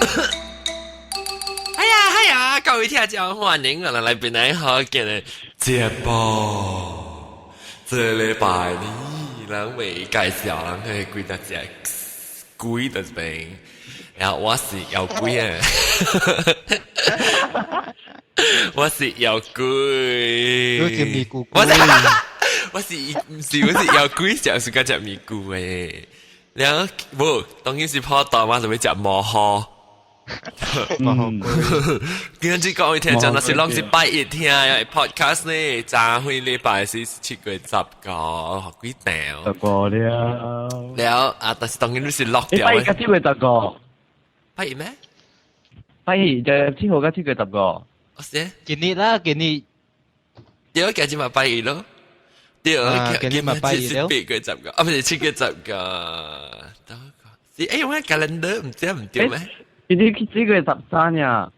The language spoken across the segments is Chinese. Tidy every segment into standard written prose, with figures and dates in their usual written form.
哎呀，各位聽眾歡迎我哋嚟邊嚟學嘅節目。這禮拜呢，人會介紹人去幾多隻龜喺邊，然後我是有龜啊，我是有龜，我是咪咕龜，我是有龜，就是嗰隻咪咕誒。然後冇，當然是破檔，我就會食磨殼。今日講一聽就那是攏是拜一聽嘅 podcast 呢，昨會禮拜是7月10個，學幾條。10個了。了啊，但是當然都是落掉拜一個7月10個。拜一咩？拜一就7號跟7月10個。我先。今日啦，今日。對，今日咪拜一咯。對，今日咪拜一咯。8月10個，啊，唔係7月10個。是誒，我 calendar 唔知唔對咩？今日7月13呀。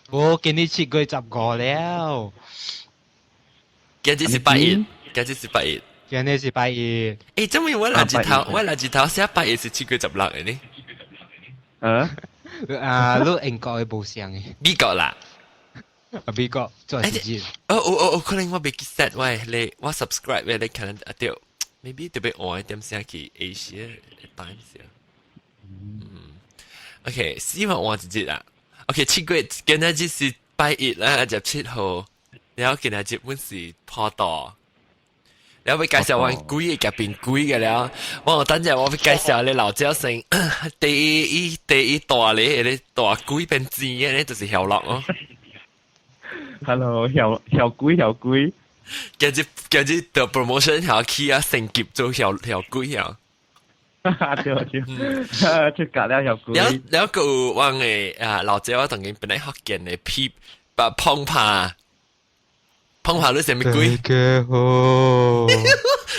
我今日7月10個了。今日是拜一，今日是拜一。今日是拜一。誒，怎麼我垃圾頭寫拜一是7月16嘅呢？你英國嘅冇上嘅。美國啦。美國做時間。可能我未記 set 喂，我 subscribe 喂，你可能對 ，maybe 特別晚點先去 Asia Times 啊。OK， 希望我自己啦。OK， 7月今日是拜一啦，17號，然後今日基本是破檔。然後會介紹我龜嘅入邊龜嘅了，我等陣我會介紹你老椒成第一大咧，你大龜變尖嘅咧就是小樂咯。Hello， 小龜。今日的 promotion 條 key 啊，成級做小龜啊。對，出格了小龜。แล้วก็ว่าไง老姐我當然本來學見嘅皮把碰爬你係咪龜？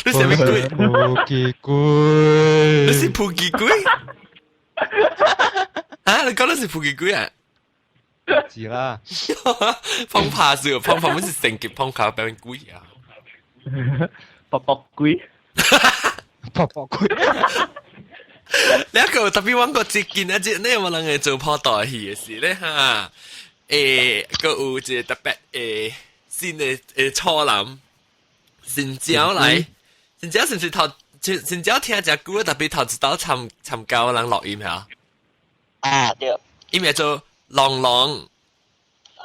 你係咪龜？撲雞龜。你是撲雞龜？啊，你講你是撲雞龜啊？是啦。碰爬是碰爬，不是成級碰爬變龜啊？卜卜龜。撲龜。แล้วก็特別揾個節見一節呢，有冇人嚟做破大戲嘅事咧嚇？個有一個特別新嘅初男，新椒嚟，新椒是唔是頭？新椒聽只歌特別頭一刀參加人錄音嚇？啊對。音樂做朗朗。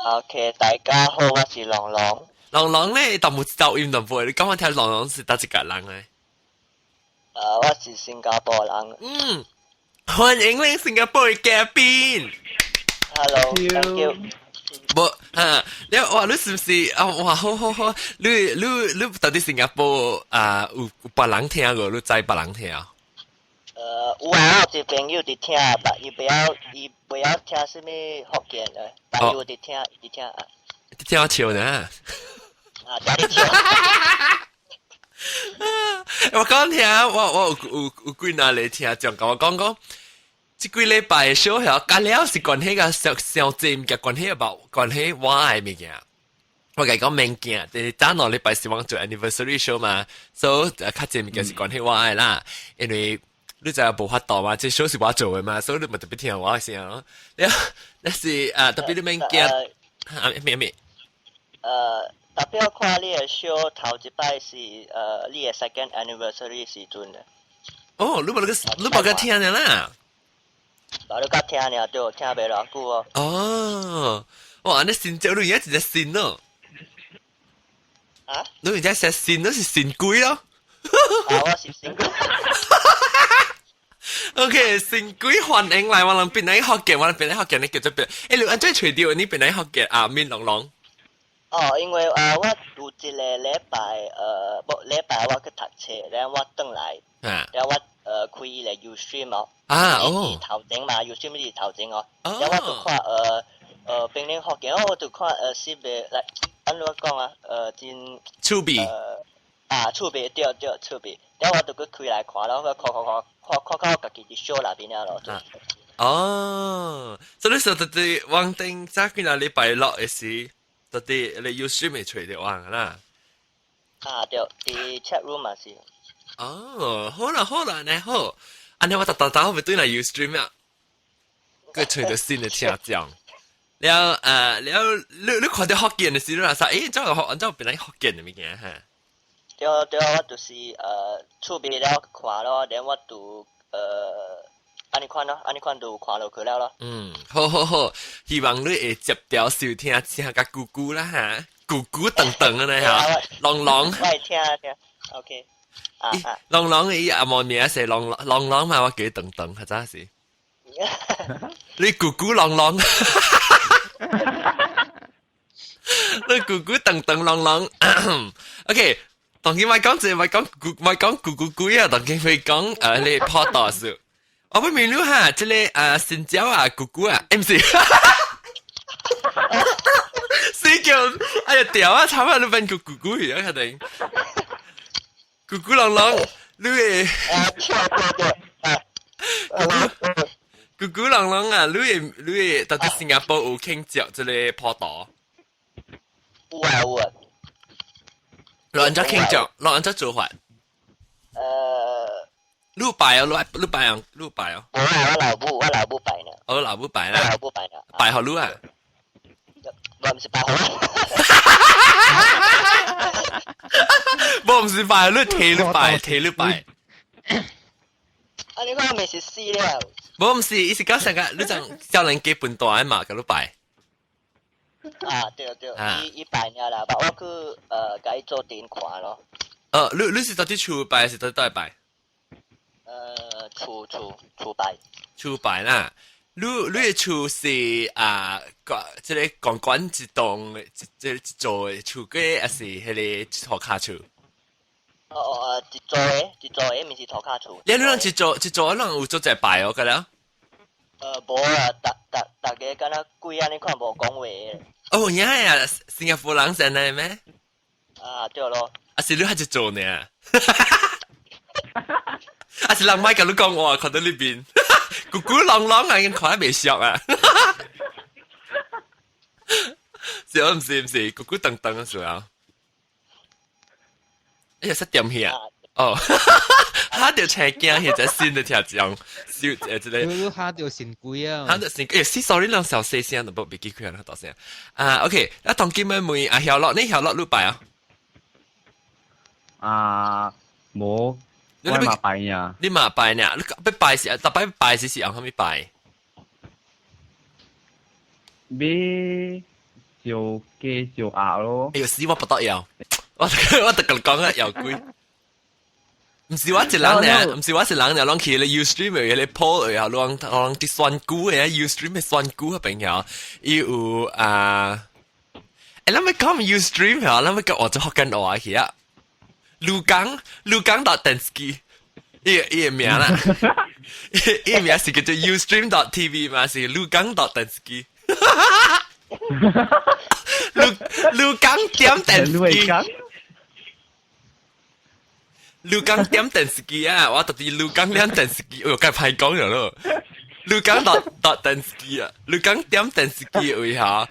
OK， 大家好，我是朗朗。朗朗咧，就冇走音就唔會。你講我聽朗朗是得一個人嘅。我是新加坡人。歡迎你新加坡嘅嘉賓。Hello，thank you。你話你是唔是哇好，你到底新加坡有別人聽過，你知別人聽啊？有啊，我有朋友在聽，但伊不要聽什麼福建的，但伊有在聽，伊在聽啊。你聽我笑呢？聽你笑。我講聽，我有幾哪嚟聽，就講我講，這幾禮拜嘅 show 係加了是關係個小節嘅關係關係我嘅物件。我講物件，但係單兩禮拜是往做 anniversary show 嘛，所以較節物件是關係我嘅啦，因為你就無法度嘛，這 show 是我做嘅嘛，所以你咪特別聽我嘅聲咯。你是特別啲物件咩？特別我看你嘅 show 頭一擺是你嘅 second anniversary 時陣嘅。哦，你冇個聽嘅啦。你甲聽呢，對，聽袂偌久哦。哦，哇，你新椒你而家直接新咯。啊？你而家食新都是新龜咯。我是新龜。OK， 新龜歡迎嚟，我諗邊嚟學嘅，我諗邊嚟學嘅，你叫做邊？你安怎除掉你邊嚟學嘅啊？面朗朗。因為我有一個禮拜禮拜我去讀冊，然後我轉來，然後我開伊個 Ustream 哦，頭前嘛 Ustream 是頭前哦，然後我就看平寧學嘅，我就看是袂來，安怎講啊？真趣味趣味對趣味，然後我就去開來看，然後看我家己啲 show 那邊啊咯。哦，所以你說到底往頂早幾個禮拜落嘅時。到底你 Ustream 未除掉啊啦？對，啲 chat room 嘛是。好啦，你好，安尼我特會對嚟 Ustream 啊。个吹到新的听讲。了你看到福建的时候，啥？诶，这本来福建的物件哈。对，我就是厝边了看咯，然后我就安尼看咯，安尼看就看落去了咯。好，希望你会接掉收听听个咕咕啦哈，咕咕等等的呢哈，朗朗。我会听，OK。朗朗伊阿毛名是朗嘛，我叫等等，係真是。你咕咕朗朗，你咕咕等等朗朗。OK。當然咪講咕咕咕啊，當然會講你破多數。我不明了哈，這裡新椒啊咕咕啊，唔是，死叫，哎呀屌啊，慘啊，你變咕咕咕而家定，咕咕啷啷，你誒，咕咕啷啷啊，你到底新加坡有傾著這裡破多？有啊。亂咗傾著，亂咗做法。錄bài哦，錄bài哦。我老母拜呢。我老母拜啦。拜好錄啊？我唔是拜好。我唔是拜，你睇你拜。啊，你講咪是死了。我唔是，意思講成個你就叫人基本大嘛，咁你拜。對，伊拜了啦，我去甲伊做電看咯。你是到底厝拜還是到底拜？厝拜。厝拜啦，你嘅厝是即係公館一棟一座嘅厝嘅，還是迄個土卡厝？一座嘅，咪是土卡厝。你啷一座啷有做在拜哦，個啦？無啊，大家敢若鬼安尼看無講話嘅。哦，呀，新加坡人先嚟咩？對咯。是你係一座呢？是人咪咁你講我看到呢邊，咕咕啷啷啊，已經看得未熟啊！是唔是？咕咕等等嘅時候，哎呀，失點去啊！哦，嚇到車驚，現在新的條講，笑之類。你嚇到神鬼啊！嚇到神鬼，sorry，兩小細聲，都冇俾機會啦，多聲。OK，那當今日每曉樂，你曉樂錄拜啊？冇。你嘛拜呀？你嘛拜呢？你要拜是，特別拜是用咩拜？咩小雞小鴨咯？哎呦死！我不得要，我特咁講啊，又貴。唔是我一人呢，唔是我一人呢，攏去你 Ustream 嘅你 po 嘅，攏啲酸菇嘅 Ustream 嘅酸菇嘅朋友，有咱咪講 Ustream 嚇，咱咪講我做學緊我去啊。盧港.denski， 呢個名啦，呢個名是叫做 Ustream.tv 嘛，是盧港.denski。盧港點 denski， 盧港點 denski 啊！我特別盧港點 denski， 我梗係派講咗咯。盧港.denski 啊，盧港點 denski 為下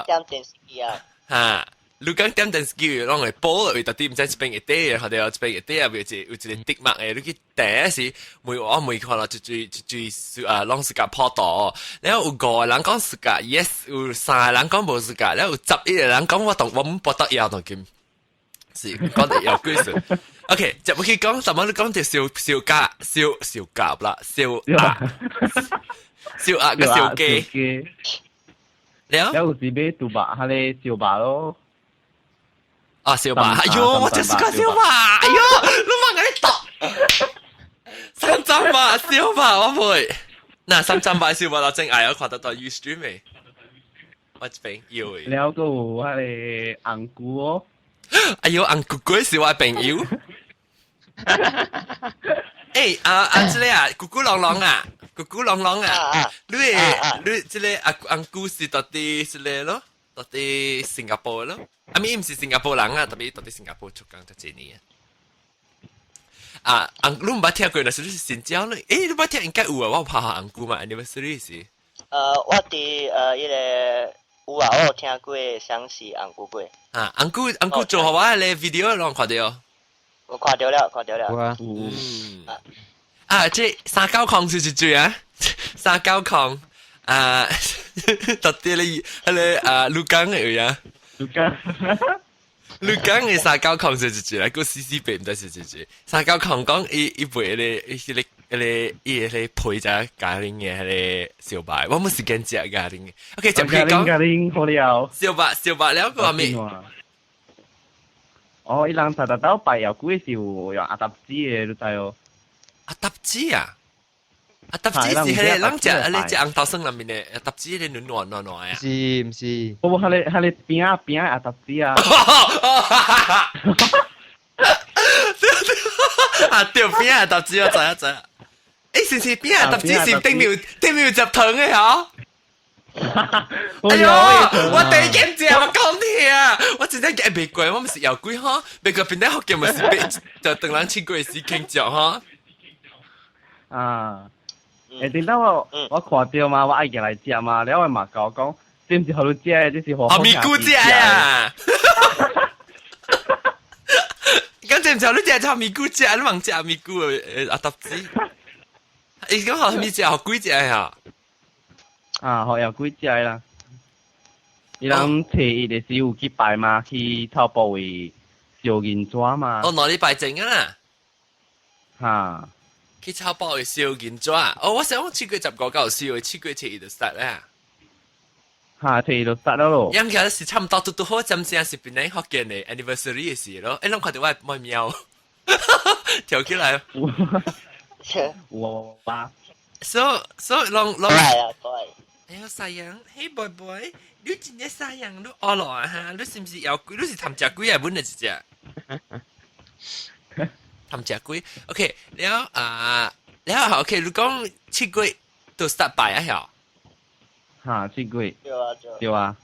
點 denski 啊，嚇。你講點陣時，讓佢播落去，特啲唔知一邊一啲，或者一邊一啲啊，有一個滴墨嘅，你去第一時每看到最攏自家破到，然後有5個人講自家 yes， 有3個人講無自家，然後有11個人講我唔報得要同佢，是講得有幾數。OK， 就唔可以講，怎麼你講條小鴿啦，小鴨嘅小雞，然後有時俾杜白下你小白咯。小馬，哎呦，我就是個小馬，哎呦，你問我讀300碼小馬，我會，嗱300碼小馬我真係我看得到 Ustream 未？我這邊要嘅。然後個係你紅菇哦，哎呦，紅菇菇是我朋友。誒這裡啊，咕咕啷啷啊，你這裡紅菇是到底是咧咯？到底新加坡咯？唔是新加坡人啊，特別到底新加坡出港就這年啊。你唔捌聽過那是新疆咧？你捌聽應該有啊，我怕紅菇嘛，你們是歷史？我哋迄個有啊，我有聽過像是紅菇過。紅菇做好我咧 video 攏看到。我看到了。這390是一句啊，390。啊，到底你鹿港嘅呀？如果鹿港嘅沙膠礦就住啦，個 CC 幣唔得住住。沙膠礦講一杯你配咗咖喱嘅你小白，我冇時間食咖喱嘅。OK， 就譬如講咖喱好了。小白了個咩？哦，伊人實實到拜有幾時有用阿達子嘅，你知哦？阿達子啊！阿達子是迄個人食你食紅豆生裏面嘅阿達子，你暖啊！是唔是？不，係你邊阿達子啊！啊，對邊阿達子我知。誒，是邊阿達子是頂面集糖嘅嗬？哎呦，我第一件事我講你啊，我真係未過，我唔是有鬼嗬，未過邊啲學嘅咪是被就等人千過時傾着嗬。啊！點解我看到嘛，我愛入來食嘛，然後我嘛講講，知唔知好多隻，即是好咪姑姐啊！咁知唔知你隻就咪姑姐，你問隻咪姑阿達子？你講好咪隻好貴隻呀？啊，好有幾隻啦！伊人摕伊就是有去拜嘛，去草埔位燒銀紙嘛。哦，哪裡拜正啊？嚇！去炒包嘅燒銀紙哦，我想我去過10個夠燒，去過切伊就殺咧。嚇，切伊就殺咗咯。因其實是差唔多都好，陣時是邊年學嘅呢 anniversary 嘅事咯。誒，諗看到我喵，跳起來。哇！So 啷。係啊，係。哎呀，sayang，嘿 boy，你真係sayang，你餓落啊哈？你是唔是有鬼？你是貪食鬼啊？本嚟是只。貪食鬼 ，OK， แล้ว OK， 你講七鬼都失敗啊？係。嚇，七鬼。對啊。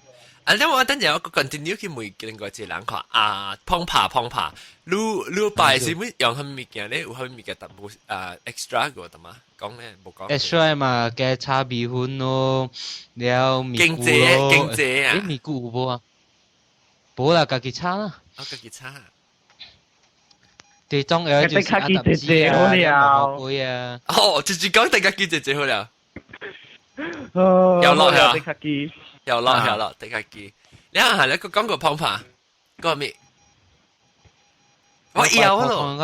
啊，แล้ว我等陣我個 continue 去問另外一個人看啊，碰爬，你拜是乜用係咪件咧？有係咪嘅特別extra 個得嘛？講咧冇講。extra 嘛，嘅炒米粉咯，了米菇咯。經濟啊！米菇有冇啊？冇啦，家己炒啦。我家己炒。地中有就是阿達子啊，蘑菇啊。哦，直接講大家記姐好了。有落呀，有落，大家記。你下你個講個碰爬，個咩？我有咯。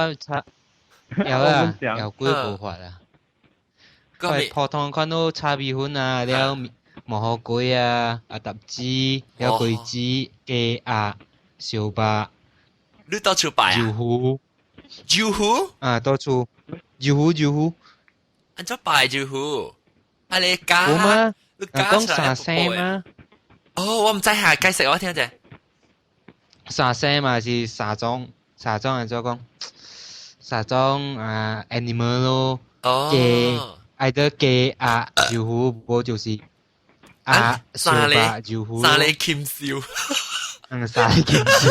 有啊，有幾部法啊。佢普通看到炒米粉啊，了蘑菇啊，阿達子，了桂子、雞鴨、小白。你到處擺啊？油壺啊，到處油壺。安怎擺油壺？啊你加？冇嗎？你加講沙聲嗎？哦，我唔知下解釋我聽者。沙聲嘛是沙種係做講沙種啊 animal 咯。雞愛得雞啊油壺，無就是啊小白油壺。沙你謙笑。沙你謙笑。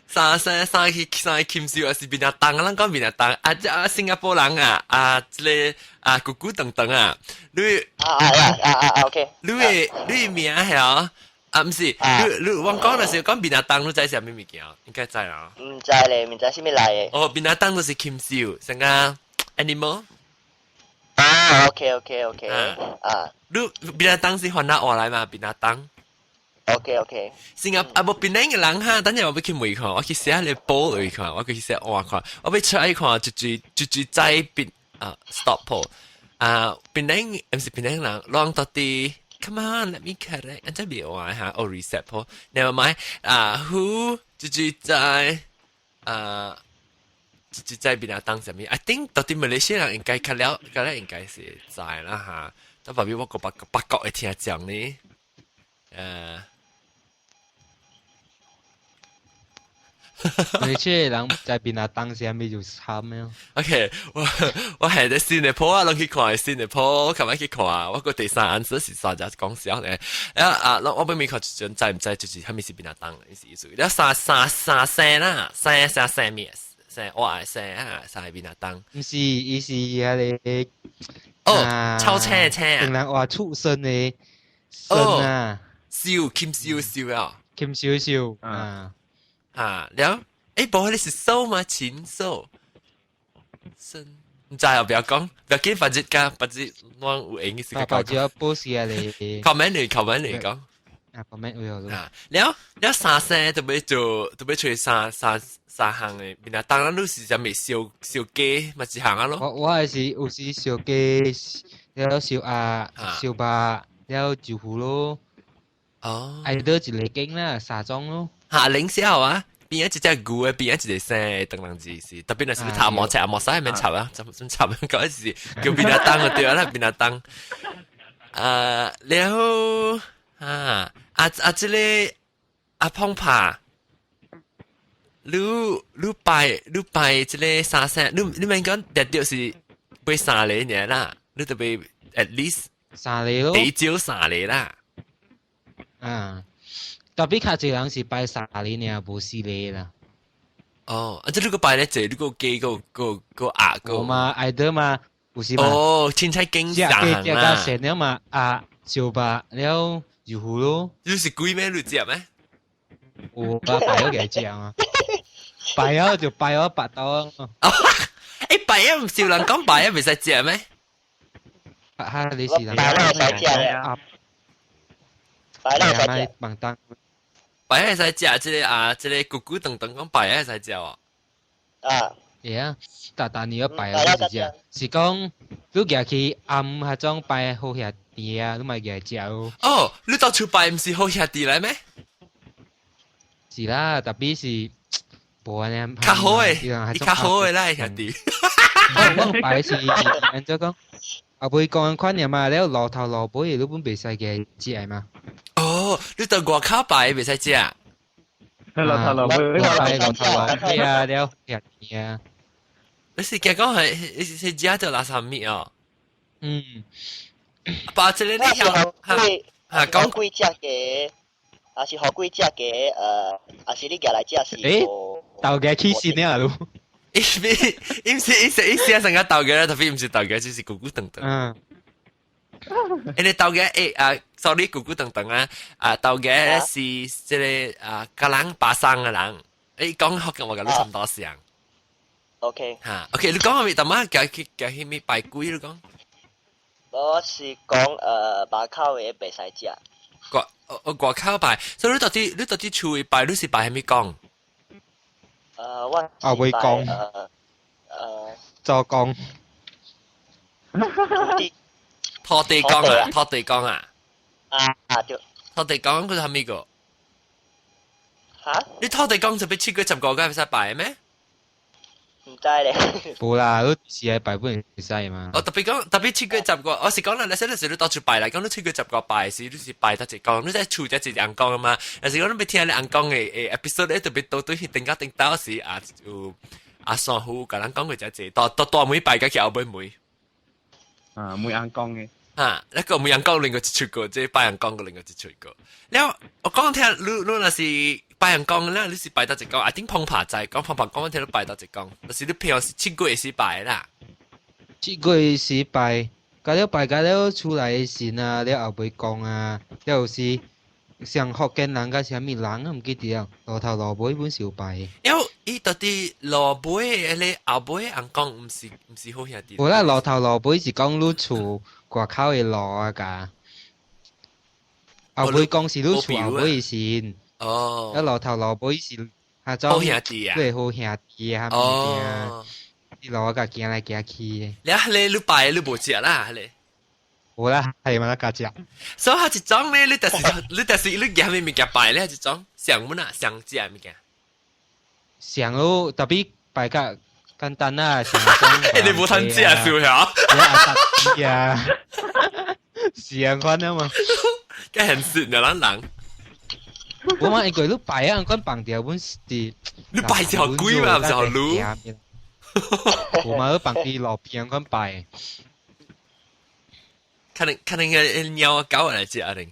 沙謙笑啊是邊啊當啊，咱講邊啊當啊新加坡人啊即個姑姑等等啊，你OK，你名係啊？唔是，你我講嘅時候講邊啊當，你知係咩物件？應該知啊。唔知咧，唔知係咩嚟嘅。哦，邊啊當都是謙笑，成個 animal。啊 ，OK，啊。你邊啊當是換哪話來嘛？邊啊當。OK，新加坡邊個人哈？等陣我要去問看，我去寫你報嚟看，我去寫話看，我要 try 看，就在邊stop 鋪邊個唔是邊個人，long 到底 ，come on，let me correct，安怎別話哈，我 reset 鋪，never mind who 就在就在邊啊當什麼 ？I think 到底馬來西亞人應該較了應該是知啦哈，但旁邊我個八角會聽講呢，你這人在邊啊當下面就慘咩？OK，我係在新加坡啊，攏去看新加坡，琴日去看啊，我個第三answer是啥子講笑咧？我俾你看就知唔知就是係咪是邊啊當意思？แล้ว三聲啦，三咩？三我係三啊，三係邊啊當？唔是，伊是迄個超車啊，定人話畜生嘅生啊，謙笑啊，謙少啊。แล้ว冇你是瘦嗎？禽獸，生唔知啊，不要講，不要緊，反正我有影嘅時間講。就報時啊你。comment 嚟講。啊 comment 會有咯。แล้ว三聲特別做三行嘅，邊啊？當然都是就未燒雞，咪一行啊咯。我係是有時燒雞，了燒鴨、燒白，了椒糊咯。哦。係多一個景啦，三種咯。嚇，零少啊！邊一隻牛嘅，邊一隻聲，等等字是，特別係頭毛赤毛曬係咪插啊？咁插嗰時叫邊啊燈啊對啦，邊啊燈。แล้ว即個阿胖爬，你拜即個三聲，你咪講特別是背三嚟嘢啦，你特別 at least 三嚟咯，地招三嚟啦。特別較濟人是拜三嚟呢，無四嚟啦。哦，即係你個拜咧，就你個雞個鴨個。我嘛愛得嘛，有時嘛。哦，凊彩經常行啦。食了嘛，燒白了油糊咯。你是鬼咩？你知咩？我拜咗幾隻啊？拜咗就拜咗8刀。誒，拜咗唔少人講拜咗未使食咩？你是人。拜咗使食啊！拜咗使食。bằng tăng。拜咗使食，即個咕咕等等講拜咗使食喎。啊，但你要拜咗使食，是講你入去暗下裝拜好兄弟啊，你咪入食咯。哦，你到處拜唔是好兄弟嚟咩？是啦，特別是無安尼。較好誒，較好誒啦，兄弟。我拜是按照講，後尾講款嘢嘛，了老頭老輩你本袂使嘅食嘛。哦，你到外口拜袂使食。老頭老輩，老頭老輩啊，了兄弟啊。你是講係你是食到垃圾米哦。把這個你講幾隻嘅，還是學幾隻嘅還是你夾來隻是？豆嘅起線呢路。伊唔是成個豆嘅，特別唔是豆嘅，就是咕咕等等。你豆嘅sorry 咕咕等等豆嘅是即係個人巴生嘅人。講學嘅我嘅都差唔多時。OK。OK，你講係咪？但係夾係咪拜鬼？你講？我是講馬口嘅袂使食。外口拜，所以你到底厝內拜，你是拜係咪講？我會講。做講。拖地講啊！對。拖地講佢係咪個？嚇？你拖地講就俾7個10個嘅會使拜咩？唔知咧。冇啦，都是係拜本唔使嘛。我特別7個10個，我是講啦，你時你到處拜啦，講你7個10個拜時，你是拜得一講，你在厝就一人講啊嘛。有時講你未聽你人講嘅episode 咧，特別到對定到時有算好，甲人講佢就係大妹拜嘅叫後妹。每人講嘅。一個每人講另外一出個，即係拜人講嘅另外一出個。แล้ว我講聽，你若是拜人講咧，你是拜得一講，定碰爬仔講碰爬講，我聽你拜得一講，就是你平時7個月是拜啦。7個月是拜，加了拜加了出來嘅線啊，了後尾講啊，了是像福建人甲啥物人唔記得啊，老頭老輩本少拜。伊到底老輩咧後輩人講唔是好兄弟。冇啦，老頭老輩是講你厝外口嘅路啊㗎，後尾講是你厝後尾嘅線。哦。一老頭老輩是下種好兄弟啊。對好兄弟啊，哦。啲路啊，行來行去嘅。你拜你無食啦，你。冇啦，係咪啦？家姐。所以一種咧，你夾咩物件拜咧？一種上門啊，上食物件。上咯，特別拜較簡單啦，上你冇通食啊，是啊？係啊，上款啊嘛。梗係算嘅人。我嘛一個都拜啊，款綁掉本是。你拜就貴嘛，唔就擼。我嘛都綁啲路邊款拜。可能嘅鳥啊狗嚟食啊定。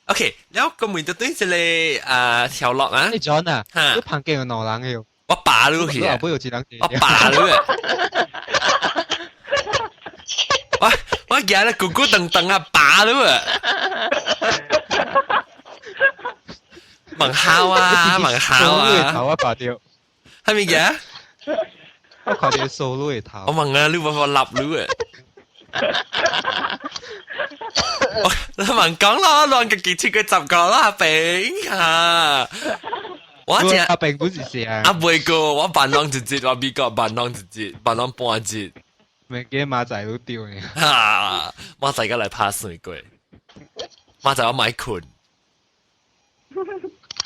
OK，แล้วก็เหมือนตัวนี้จะเลยแถวหลอกนะ 你 John 啊，都旁邊有老人嘅喎。我爸都去啊，我有一人。我爸都啊。我而家咧咕咕噔噔啊，爸都啊。問烤啊，問烤啊。頭啊，拔掉。係咪嘅？我看到收入的頭。我問啊，你話我立你啊？你問講啦，亂個幾千個十個啦，阿炳啊！我只阿炳不是誰啊？阿妹個，我扮啷一節，我美國扮啷一節，扮啷半節。咪嘅馬仔都丟呢。哈！馬仔而家嚟拍水鬼，馬仔我買困。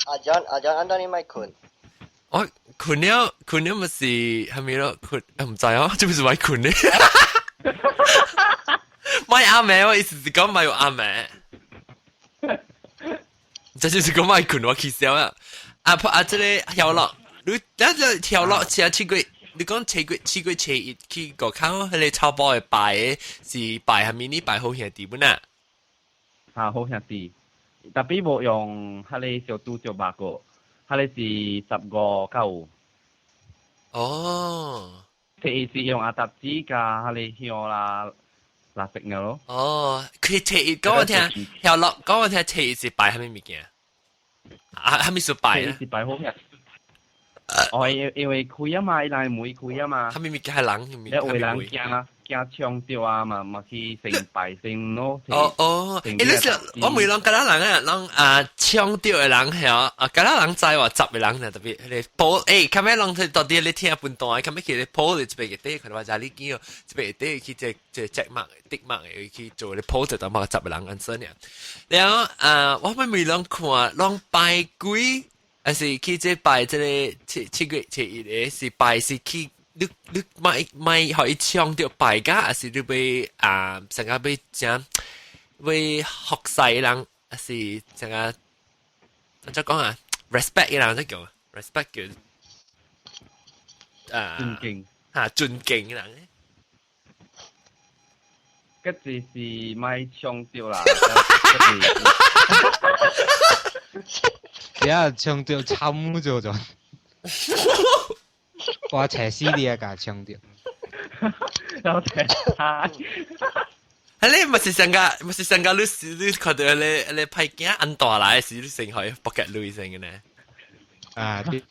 阿 John 安多你買困。我困了咪是係咪咯？困唔知啊，這不是買困呢？買阿妹，我意思是講買有阿妹。這就是講買困，我氣笑啊！這個跳落，你跳落似個，你講似個一去個口，迄個草包嘅擺嘅是擺係咪呢擺好兄弟本啊？好兄弟，特別冇用迄個小豬小白個。佢哋是15.9。哦，佢是用阿達子加佢哋香啦，垃圾嘅咯。哦，佢講我聽，跳落講我聽，是擺係咩物件？啊，係咪是擺啊？是擺好嘅。哦，因為開啊嘛，伊來唔會開啊嘛。係咪物件係人？你為人驚搶掉啊嘛去成擺成咯。哦，你說我每人嗰啲人搶掉嘅人係啊，嗰啲人知話執嘅人呢特別你報咁樣人佢到底你聽半段，咁樣佢哋報你這邊嘅啲，佢話就你見到這邊啲佢即隻墨滴墨嘅去做你報就當乜執嘅人咁樣。然後我每人看人拜鬼，還是去這拜這個7月1日是拜是去。你咪可以搶到敗家，還是你被成個被講被學勢人，還是成個怎講啊 ？respect 人即叫 respect 叫尊敬尊敬人咧。嗰陣是咪搶掉啦？而家搶掉慘咗咗。我斜死你啊！架槍掉，有斜晒。你咪是上個你看到你派件安大來時，你先可以 bucket 女性嘅呢？啊，對。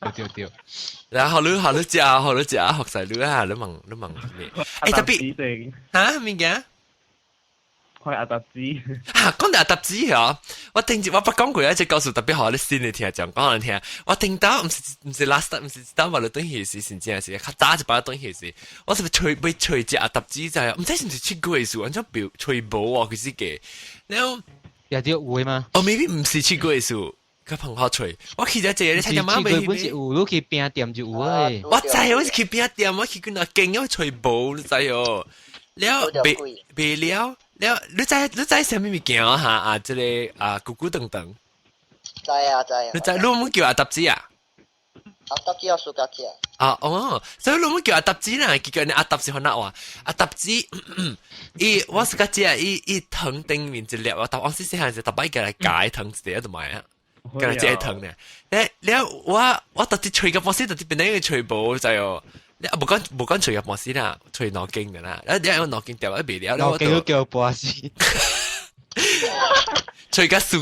然後你學曬女啊！你問咩？特別嚇咩嘅？開阿達子講到阿達子啊！我不講過一隻告訴特別好，你先嚟聽講講嚟聽。我聽到唔是 last 唔是當話你等件事先正事，較早就把當件事。我是被吹隻阿達子就係，唔知是唔是七個月數，按照表吹寶啊佢自己。然後有啲會嗎？哦，maybe 唔是七個月數，佢朋友吹。我去咗隻你睇下媽咪。本是有，你去邊店就有誒。我知，我是去邊店，我去嗰度勁要吹寶，你知哦。然後別了。你知什麼物件啊？這個咕咕等等。知啊。你知你冇叫阿達子啊？阿達子我數架起啊。所以你冇叫阿達子啦。結果你阿達子可能話阿達子，我數架子啊，伊藤頂面一粒，我答我先細漢時，特別叫嚟解藤字喺度買啊，叫嚟解藤呢。你我特別吹個波先，特別變咗個吹寶就係。你冇講除入摩斯啦，除腦筋嘅啦，你有腦筋掉喺邊了？腦筋都叫波斯，除個蘇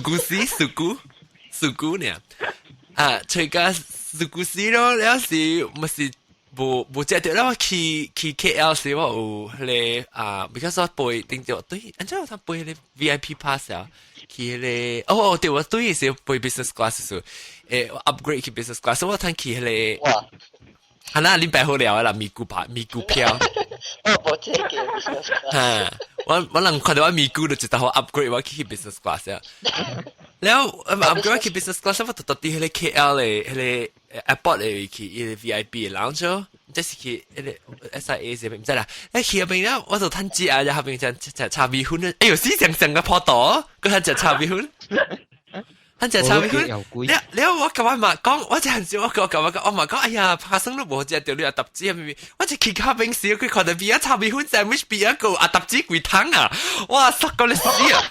古呢？除個蘇古斯咯，有時咪是冇隻掉啦，去 KL 時我有咧because 我背定咗對，然之後我背咧 VIP pass 啊，去咧對我對時背 business class 時，我 upgrade 去 business class，我睇去咧。係啦，你擺好了啦，咪股票。我冇這個。我能看到我咪股就知道我 upgrade 我去 business class 啊。然後upgrade 去 business class，我特啲喺 KL 咧，喺 airport 咧去 VIP lounge，即係去 SIA 這邊唔知啦。去入邊咧，我就睇住啊，入邊就炒米粉，哎呦死成個破袋，佢就炒米粉。佢就炒米粉，你我咁樣講，我就係我咁樣講，我咪講，哎呀，發生都冇只掉你阿揼子入面，我就企下冰時，佢看到邊一炒米粉 sandwich 邊一個阿揼子櫃湯啊，哇，濕過你死啊！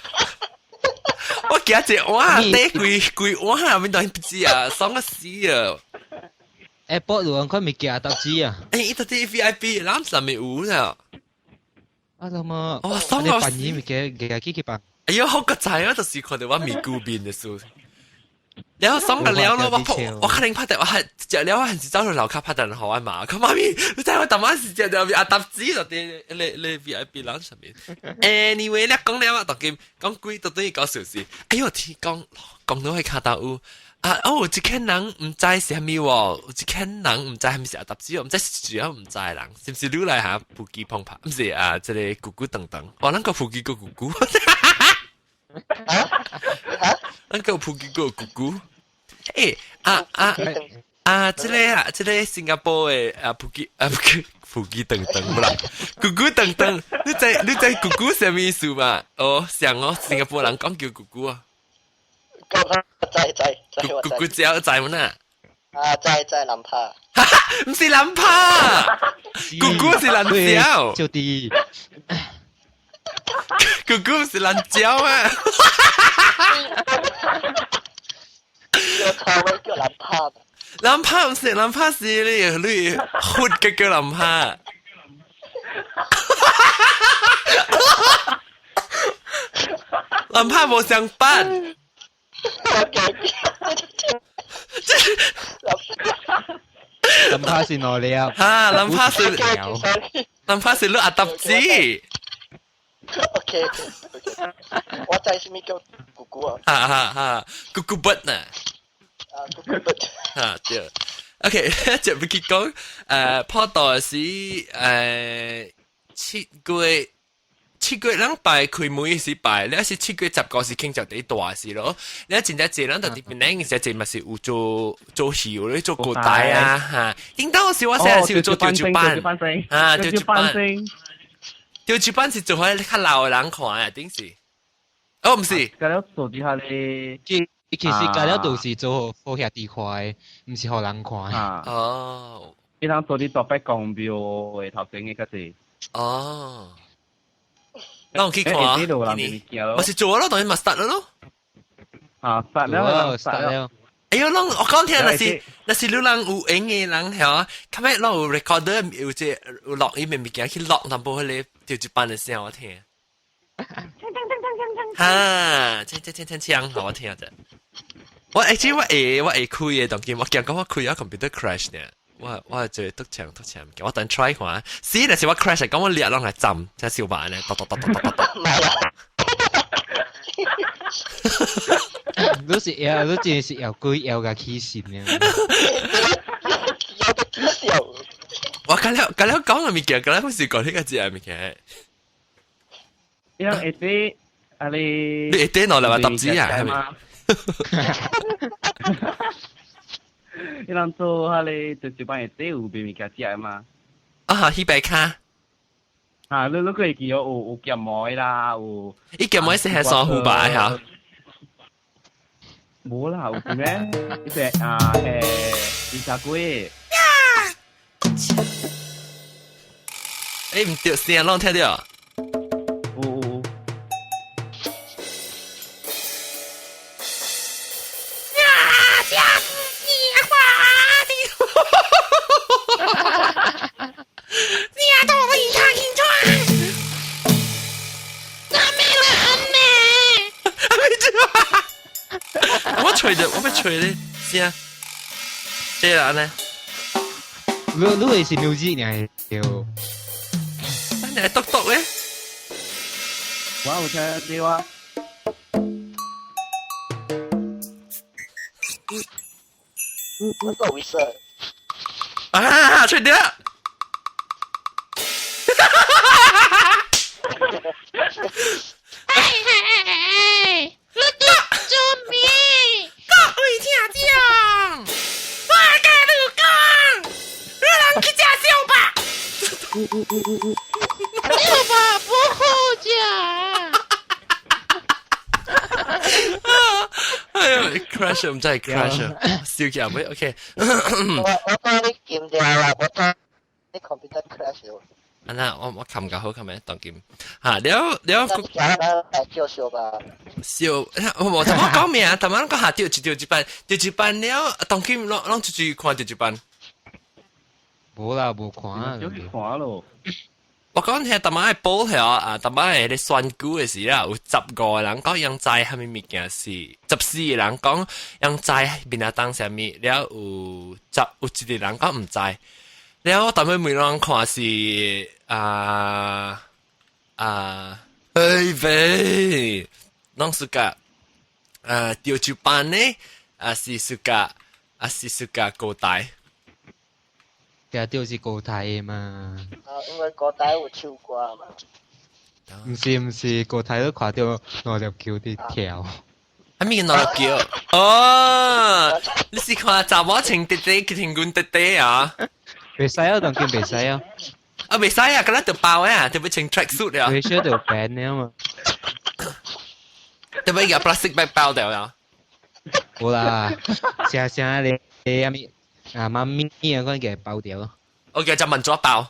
我記住，哇，第櫃碗下面都唔知啊，爽個死啊 ！Airport 度佢咪叫阿揼子啊？呢度啲 VIP 攬上面有啦。啊，咁啊，哇，爽個死！咪嘅幾辦？哎呀，好個仔啊！就是看到我咪顧邊嘅數。了爽个了咯，我肯定拍的，我係食了，我係走去樓下拍的好啊嘛。佢媽咪，你睇我大媽時間就阿搭子就啲你 VIP 欄上面。Anyway 咧講了啊，當佢講鬼都等於搞小事。哎呦天講到去卡達烏啊哦，一個人唔知係係咪喎，一個人唔知係咪是阿搭子，唔知主要唔知人，是唔是你來下普吉碰拍？唔是啊，即係姑姑等等，我諗個普吉個姑姑。咱个普吉个姑姑，即个新加坡诶普吉等等不啦，姑姑等等，你知姑姑什么意思嘛？哦，像我新加坡人讲叫姑姑啊，姑姑知冇呐？啊，知林帕，唔是林帕，姑姑是林椒，就啲。姑姑是蓝椒啊！叫他位叫蓝帕，蓝帕唔是蓝帕是你活嘅叫蓝帕。蓝帕冇上班。蓝帕是哪里啊？啊，蓝帕是你阿搭子。OK， 我知是咪叫姑姑啊？哈，姑姑不呢？啊，姑姑不。哈對。OK， 就唔記講破道是七月人拜開門是拜，你是7月10是傾就啲大事咯。你真係這人就啲邊咧，其實這咪是有做戲咧，做古代啊嚇。應當時我成日是做吊珠班啊，吊珠班。吊珠班是做開較老嘅人看啊，頂是。哦，唔是。咁了做啲下咧，其實咁了都是做好兄弟看嘅，唔是好人看。哦。你通做啲特別講表嘅頭前嘅嗰啲。哦。我去看啊，我是做咯，當然咪 start 咯。啊，start 了，start 了。哎呦，我講聽那是你人有影嘅人係，咁樣我有 recorder 有隻有錄音嘅物件去錄，淡薄佢吊住班嘅聲我聽。哈，鏘，我聽啫。我actually我會開嘅，當見我見講我開咗 computer crash 呢。我最督牆，我等 try 看，是但是我 crash 講我裂落嚟浸，真係笑版咧，都是要，都真是要鬼要個起線嘅。我咁樣講嘅物件，咁樣好似講呢個字係物件。因為啲啊你會電腦嚟話揼紙啊，係咪？你諗做下你就小班嘅啲有俾物件食嘛？啊，希貝卡。啊，你可以見有夾饃啦，有。依夾饃是係雙虎吧？嚇。冇啦，有咩？呢隻二茶龜。誒唔對，聲浪聽到。我被吹的，是啊，這樣呢？你係是牛字呢？有，但係篤篤咧，我有聽啲話，我個回事啊，吹掉。六把不好讲。哎呦 ，crash 唔真係 crash，笑起嚟 OK。我幫你檢掉啦，我幫你 computer crash 咗。嗱，我冚架好冚咩？當劍嚇，你叫笑吧。笑，我頭先講咩啊？頭先講下吊住班了，當劍攞住住看吊住班。冇啦，冇看啊。就是看咯。我講聽大媽係煲係啊，大媽係啲選舉嘅時啦，有15個人講樣在係咪物件事，14個人講樣在邊啊當啥物，了有一個人講唔在，了我大妹每人看是哎喂，攏是個調酒班呢，是個高大。就是高睇嘛。因為高大有唱歌嘛。唔是，高睇都看到攞條橋啲跳。啊咩攞橋？哦，你是看查某穿滴滴穿裙滴滴啊？袂使啊，當然袂使啊。啊袂使啊，咁就爆啊，就要穿 track suit 啊。袂需要就 ban 了嘛。就要有 plastic bag 包掉啊。好啦，成你阿咪。媽咪啊，嗰啲包掉咯。我叫就問咗爆。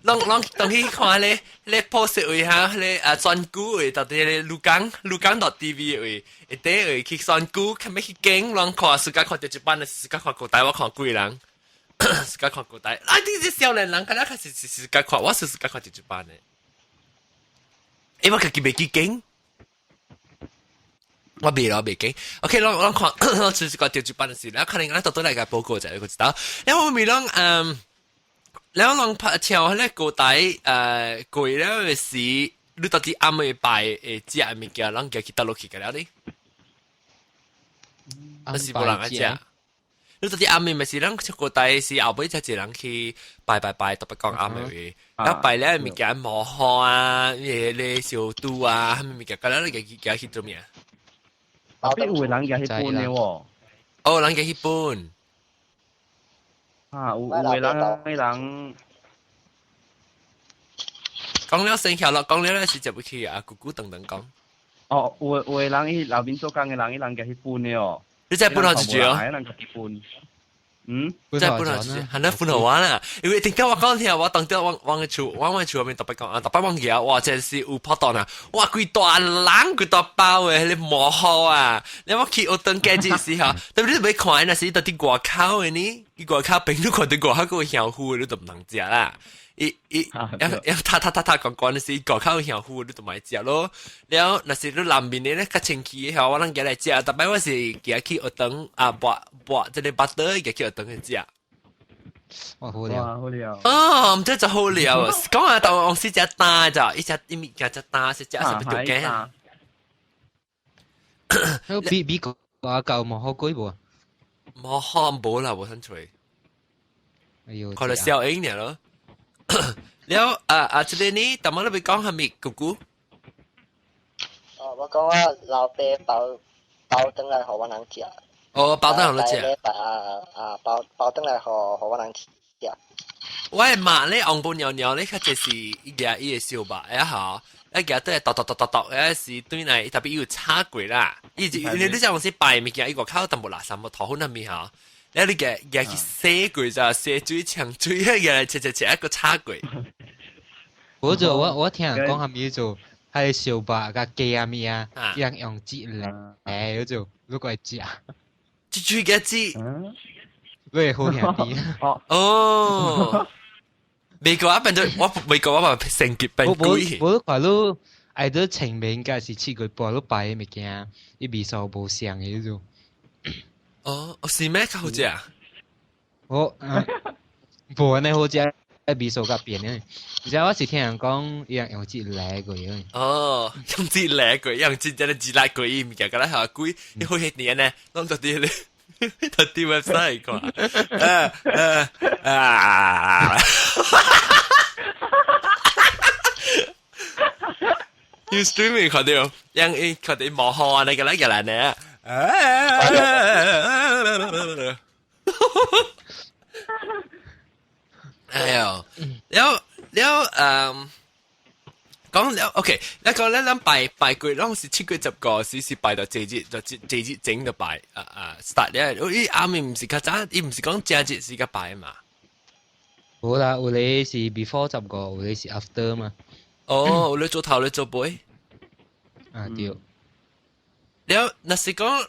當去看你 post 位嚇，你選舉位到底你lugang.tv 位，一啲位去選舉，看咩去經，啷看自家看到一班的，自家看古代，我看幾人，自家看古代，啊，啲啲少年人，佢哋開始自家看，我是自家看到一班的，因為佢未去經。我未記 ，OK， 我看，我就是個調住班嘅事，然後可能我到嚟個報告就係佢知道，然後我咪啷然後啷拍跳咧個底過咧嘅事，你到底啱未拜只係物件，啷叫佢得落去嘅了呢？我是冇人一隻，你到底啱未咪是啷個底是後尾就係人去拜，特別講啱嘅，然後拜咧物件磨殼啊，嘢小肚啊，係咪物件？咁樣你叫佢去做咩？後邊有人嘅去搬嘅喎。哦，人嘅去搬。有人。講了生效咯，講了是就會去姑姑等等講。哦，有人去後邊做工嘅人嘅去搬嘅哦。你再搬落去住哦。人去搬。再搬落去，係啦，搬好玩啦。因為點解我講聽，我當咗往嘅厝嗰邊特別講，特別忘記啊，哇！真係有拍檔啊，哇！幾大人幾大包嘅，你磨好啊！你我去學當家姐時候，特別你未看那時到啲外口嘅呢，啲外口邊都看到外口嗰個香菇，你都唔能食啦。他講嗰時外口香菇你都買食咯。แล้ว那時你南面咧較清氣嘅，我能嘅嚟食，特別我是叫去學當薄即係 butter 嘅去學當嘅食。哇，好料！好料！哦，唔知就好料。講下到我試隻打咋，一隻啲物件隻打，食隻係咪條頸？比個舊冇好貴喎。冇好冇啦，冇興趣。哎呦，佢哋笑應嘅咯。แล้ว即係นี่แต่มันเราไป講係咪姑姑？我講我老爸包登來，互我人食。哦，包登嚟食。包登來，互我人食。我係媽咧，昂布尿尿咧，佢就是一個小白一下，一個都係剁，一時對嚟特別要叉鬼啦。你就講是擺物件一個口淡薄垃圾，冇頭好難咪嚇。แล้ว你嘅去寫句就寫最長最一嘅切一個叉句。我聽人講係咪做係小白嘅雞啊咪啊，用節嚟嗰做如果係節啊，最嘅節，會好聽啲。哦，美國變咗我美國話成結變鬼。我話都係都情面嘅是切佢播都擺嘅物件，啲味素冇上嘅嗰種。哦，是咩好食啊？我冇呢好食，味素甲變嘅。而且我是聽人講用節嚟個樣。哦，用節嚟個，用節真係節嚟個意味嘅，咁咧係鬼，你好些年呢，諗到啲咧，到啲 website 個，要 streaming 佢哋，讓佢哋冇好啊，你個咧嘅啦呢。哎呀，แล้ว講了 ，OK，แล้ว講咧，咱拜鬼，咱是7月10個，是拜到節日整就拜start 咧。咦，啱咪唔是較早，伊唔是講正節是個拜嘛？好啦，有你是 before 10個，有你是 after 嘛？哦，有你做頭，你做尾。啊對。แล้ว那是講，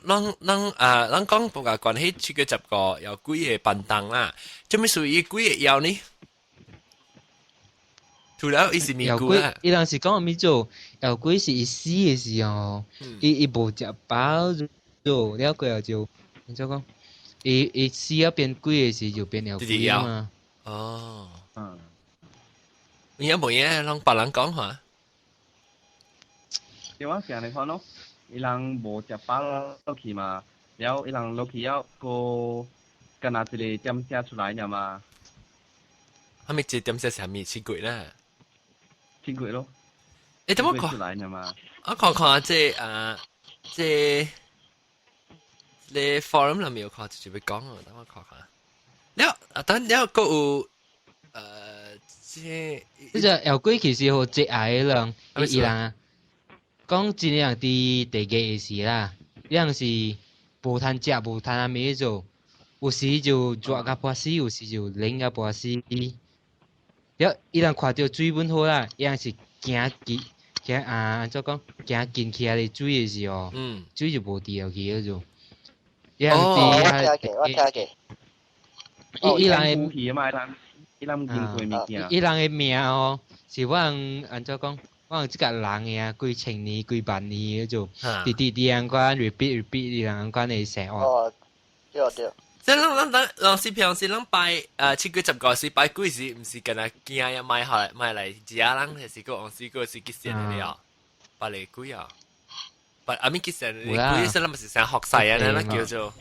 咱講不過關係7月10個有幾個便當啦，做咩屬於幾個要呢？除了伊是咪菇啊，伊人是讲咪做，后鬼是伊死嘅时候，伊无食饱就了过后就，你就讲，伊死了变鬼嘅时就变后鬼啊嘛。哦，有冇嘢让别人讲下？對啊，成日看咯，伊人無食飽落去嘛，然後伊人落去了個，干那一個點寫出來呀嘛，係咪一點寫係咪七鬼啦？七鬼咯，誒，點樣出來呀嘛？我看看即你 forum 裏面有看就要講啊，等我看看。等了個有即隻後鬼其實好節哀嘅人，伊人。講真樣啲地嘅事啦，樣是無攤食無攤阿咩做，有時就抓個破死，有時就拎個破死。了，伊人看到水本好啦，樣是行啊，怎講行近起來啲水嘅時候，水就無滴落去嗰種。我聽嘅。伊人嘅武器啊嘛，伊人見過物件。伊人嘅命哦，是我按怎講？我即個人嘅啊，幾千年、幾萬年嗰種，啲人講 repeat，啲人講你成哦。對。即係咱是平時咱拜七月十個是拜鬼時，唔是跟他驚呀買嚟自家人，還是個往時個是吉祥嘅了，拜嚟鬼啊！拜阿咪吉祥嘅鬼，所以咱咪是成學世啊，咱叫做。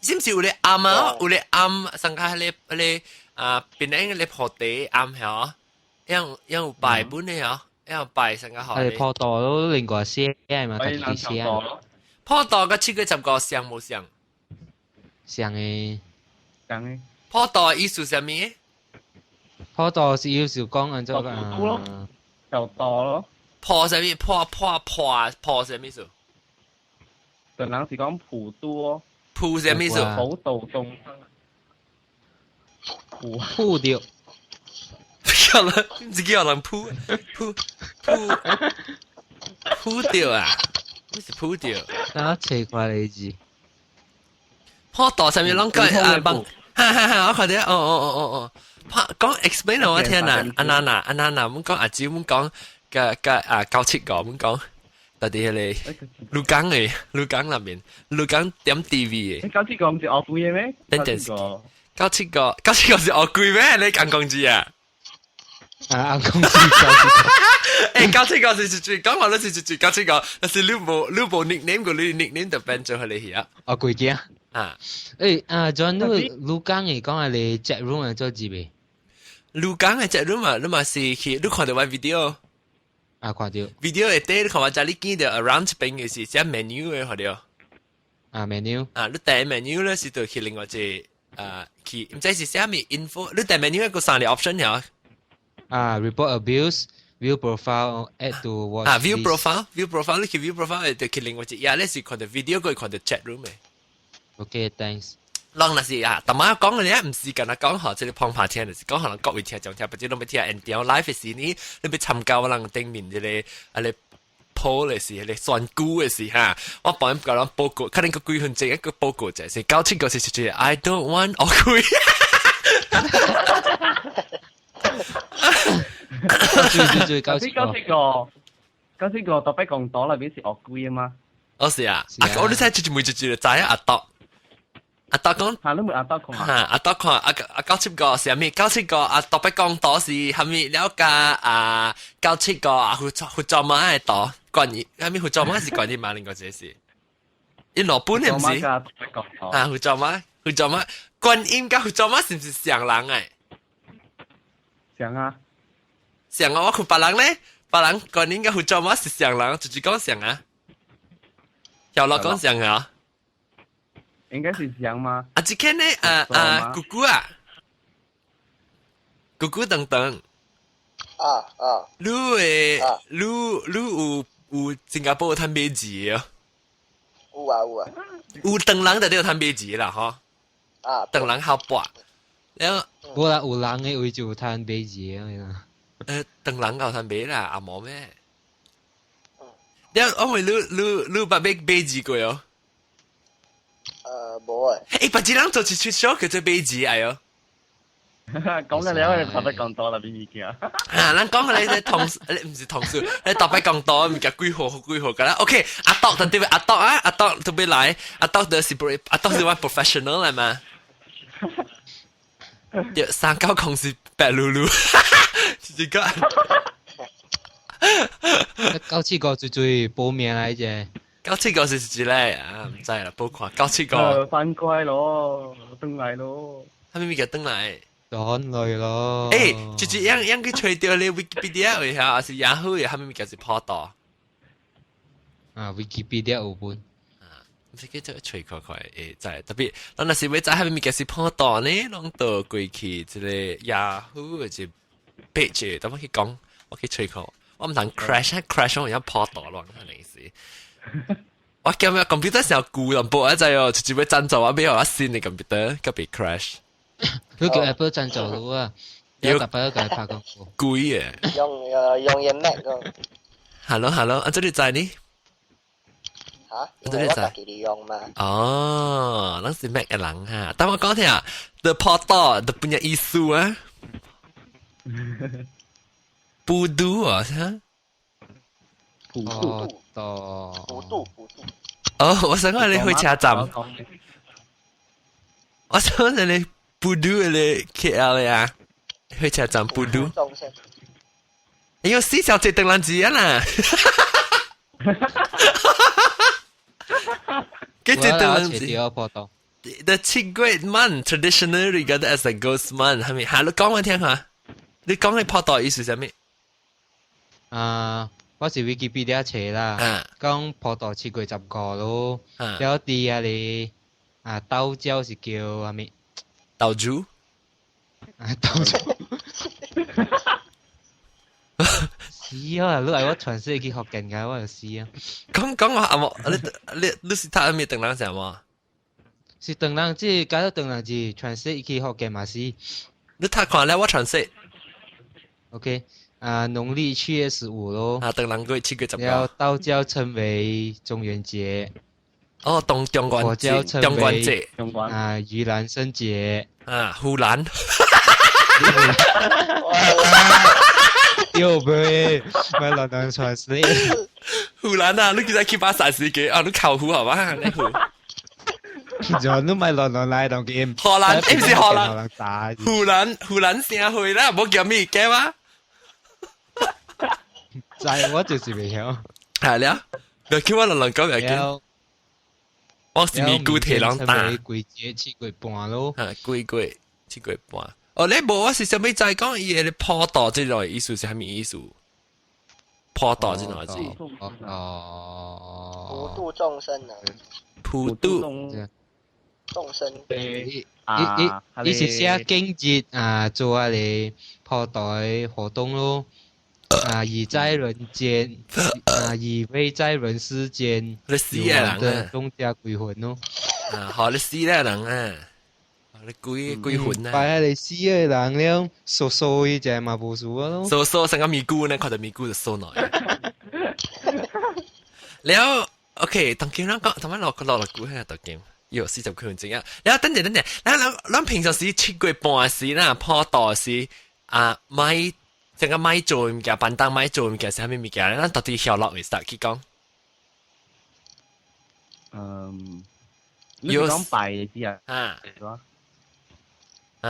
是唔是有咧暗啊？有咧暗，上加咧變咗咧破地暗係有拜本嘅嗬，有拜上加學。係破道都另外寫嘛，特別寫。破道嘅七月十個像冇像？像嘅。破道意思係咩？破道是意思講按照個就道咯。破係咩？破係咩意思？就人是講普多。鋪係咩意思？普道眾生。鋪掉。叫人自己有人鋪掉啊！咩是鋪掉？啊，奇怪你字。破道上面啷個啊？幫，哈！我看到哦。講 explain 我聽啊，安娜，唔講阿姊，唔講個97個，唔講。特啲係你鹿港那邊，鹿港點 TV 嘅。97個唔是惡鬼嘅咩？等陣97個是惡鬼咩？你講講字啊？啊，公司誒97個是最講話都是最97個，但是你冇 nickname 個，你 nickname 就變咗佢哋而家。哦，鬼驚啊！John，鹿港嘅講係你 chat room 係做gì未？鹿港嘅 chat room 啊，你咪是去，你看到玩 video。啊，看到 video 嘅底，你看我家你見到 around 邊嘅是寫 menu 嘅，看到啊 menu 啊，你第 menu 咧是到去另外一去，唔知是寫咩 info， 你第 menu 一個三個 option 呀。report abuse, view profile, add to watch list. view profile 你去 view profile 就去另外一呀，你是看到 video 個看到 chat room 嘅。OK, thanks。浪那是啊，但係講嘅咧唔是咁樣講下，即係旁拍聽，是講可能各位聽眾聽，或者你咪聽 NDL live 嘅時呢，你咪參加我能頂面嘅你 poll 嘅時，你選股嘅時嚇，我幫你講人報告，可能個幾分鐘一個報告就係97個是最 I don't want 惡鬼。最97個特別講到裏邊是惡鬼啊嘛。哦是啊，我哋睇住每隻就知啊，阿德講，嚇你冇阿德講啊？阿德講97個是咩？97個特別講到是係咪了解97個胡作馬嘅多關於係咪胡作馬是關於馬另個這事？你老本係唔是？胡作馬觀音加胡作馬是唔是上人誒？上啊！我看別人咧，別人觀音加胡作馬是上人，直接講上啊。有落講上啊？應該是上嗎？之前呢，姑姑等等。你有新加坡有睇飛機啊？有啊。有等人就都有睇飛機啦，嗬。等人好搏。然後冇啦，有人嘅位就有睇飛機啊。等人有睇飛啦，阿冇咩？然後我問你捌飛機過哦？冇啊。誒，把啲人做起出 show 佢做飛機哎喲。講嘅了，你特別講多啦，邊件啊？咱講嘅你同你唔是同事，你特別講多，唔係幾號㗎啦。OK，阿德特啲阿德啊，阿德特別來，阿德是話 professional 嚟嘛？要三九公司白嚕嚕，這個。97個最報名嚟啫。97個是幾咧？啊，唔知啦，報看97個。翻歸咯，登嚟咯。係咪叫登嚟？登嚟咯。誒，就是樣佢吹掉你 Wikipedia 位下，還是 Yahoo 嘅，係咪叫是報道？啊 ，Wikipedia 有本。唔識叫做吹開誒，就係特別，咱若是要知係咪叫是報道呢？攏到過去即個 Yahoo 嘅 page，等我去講，我去吹開。我唔通 crash 我而家破檔咯，係咪意思？我今日 computer 成日固人播一陣哦，直接要贊助啊，俾我先你 computer，急被 crash。佢叫 Apple 贊助到啊，有特別嘅拍廣告。貴嘅。用嘢 Mac 咯。Hello，啊，這裡在呢？嚇？因為我自己嚟用嘛。哦，那是 Mac 嘅人哈。但我講聽啊 ，the portal the punya isu 啊。Pudu 啊，哈？普渡。哦，我想講你去車站。我想講你Pudu 你 KL 呀？去車站Pudu。哎呦，四小姐等人字啊啦！跟住等人字。The 7 great month traditionally regarded as a ghost month，係咪？係，你講我聽下。你講你破袋意思係咩？我是 Wikipedia 查啦，講破袋7月10個咯，有啲你豆椒是叫係咪？豆珠？豆珠。是啊，你嚟我全世界學緊㗎，我就試啊。講我阿莫，你是睇咩鄧冷成嘛？是鄧冷即係搞到鄧冷字，全世界學緊嘛是。你睇看咧，我全識。OK。農曆7月15咯。等人過7月10。然後道教稱為中元節。哦，中元節。中元節。盂蘭勝節。盂蘭。又唄，咪亂亂傳死。盂蘭啊，你記得去把曬死嘅，你靠盂好嘛？你盂。就你咪亂亂嚟當劍。荷蘭，唔是荷蘭。盂蘭社會啦，冇叫咩嘅嘛？就我就是未曉。係啦，你叫我亂講嚟嘅。我是咪固體人打。季節7月半咯。季7月半。哦，你無我是想要再講伊個破道這類意思是蝦米意思？破道這類字。普度眾生啊。普度眾生。伊是寫經節做下嚟破袋活動咯。以在人間，以為在人世間，有人的東家鬼魂咯。好，你死啦人啊！你鬼魂啊！擺喺你死嘅人了，傻傻嘅就嘛無數咯。傻成個咪咕呢，佢哋咪咕就傻耐。แล้วOK，當見啦講，同埋落估喺度見，有40區正啊。แล้ว等陣，咱平常時7月半時啦，破道時買。整個買做物件，板凳買做物件是蝦米物件？咱到底曉落會實去講？你講拜嘅知啊？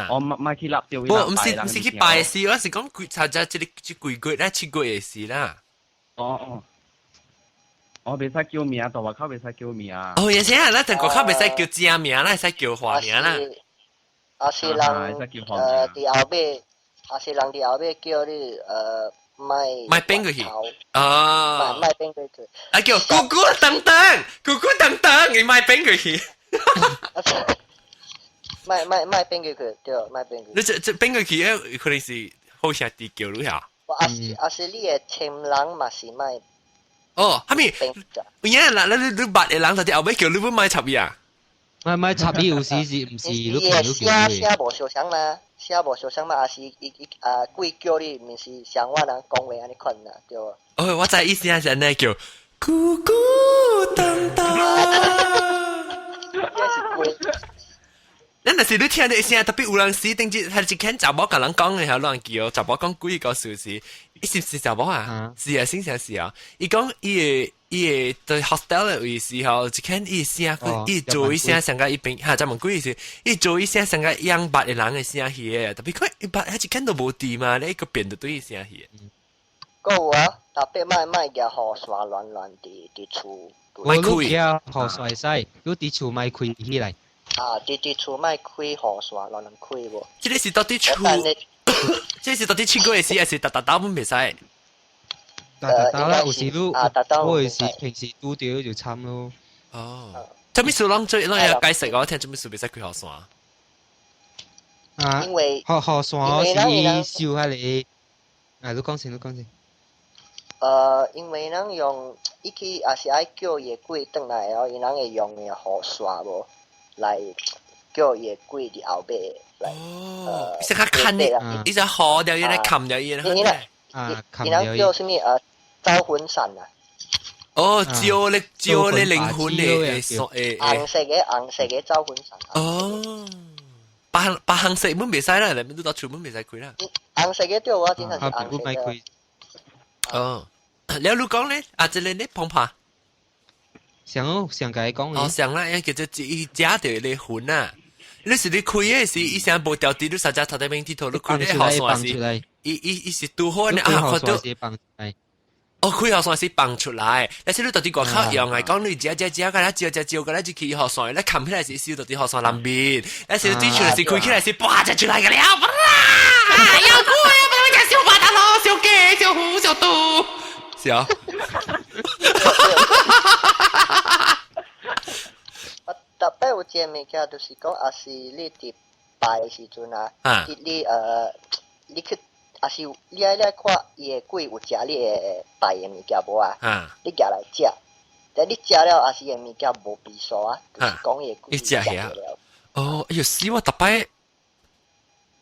我買去立掉。唔是去拜嘅事，我是講鬼查查即鬼月咧，7月嘅事啦。我袂使叫名，大外口袂使叫名。哦，而且咱在外口袂使叫正名，咱會使叫花名啦。是人伫後尾。是人哋後尾叫你賣邊個去？賣邊個去？叫咕咕等，你賣邊個去？賣邊個去？對，賣邊個？你這邊個去？可能是好兄弟叫你下。阿是你嘅親人嘛是賣。哦，係咪？呀，你八個人，但係後尾叫你唔賣插嘢啊？賣插嘢有時是唔是？你寫無相像嘛？寫無相像嘛？還是鬼叫你，毋是像我人講話安尼款啦，對無？哦，我知意思係安尼叫咕咕當當。咱若是你聽到聲，特別有人死，定住係一間查某甲人講嘅，係亂叫，查某講幾個數字，伊是唔是查某啊？是啊，先生是啊。伊講伊個對 hostel 嘅位時候，一間伊聲，伊做伊聲上個伊邊，嚇就問幾時，伊做伊聲上個養白嘅人嘅聲去嘅，特別佢伊白係一間都無地嘛，你個變到對伊聲去。個有啊，特別賣嘅河沙亂啲厝。我開啊，河沙使，你啲厝賣開起來。啊，啲厝賣開河沙亂開喎。即係是到底厝，即係是到底出過嘅時，還是打本未使？打啦，有時都，我有時平時拄到就慘咯。哦，做咩事啷有解釋我聽，做咩事未使開河沙？啊，因為河沙是燒下你，啊，你講先。因為咱用伊去也是愛叫野鬼轉來哦，因咱會用嘅河沙無來叫野鬼佇後尾來。哦，即係看你，伊隻河掉伊咧，冚掉伊咧。啊，因咱叫什麼招魂傘啊？哦，招你靈魂嘅紅色嘅招魂傘。哦，白紅色本未使啦，你都到全本未使開啦。紅色嘅對我真係是紅色嘅。哦。แล้วลูก講咧，啊，即係你碰怕。上解講哦，上啦，因叫做一家條你魂啊。你是你開嘅時，伊成無掉地，你實在頭頂面地頭，你開咧河沙時，伊是拄好呢啊，看到。哦，開河沙是放出來，但是你到底外口用嚟講，你只個啦，照個啦，就去河沙，你冚起來是燒到啲河沙南邊，但是對出來是開起來是哇就出來嘅了，哇！有鬼啊！我隻小巴達咯，小雞、小虎、小兔。是啊，特別有一個物件，就是講，也是你佇拜嘅時陣啊，你去，也是你愛看伊個鬼有食你個拜嘅物件無啊？你夾來食，但你食了，也是個物件無味素啊，就是講伊個鬼食了。哦，哎呦，死我特別，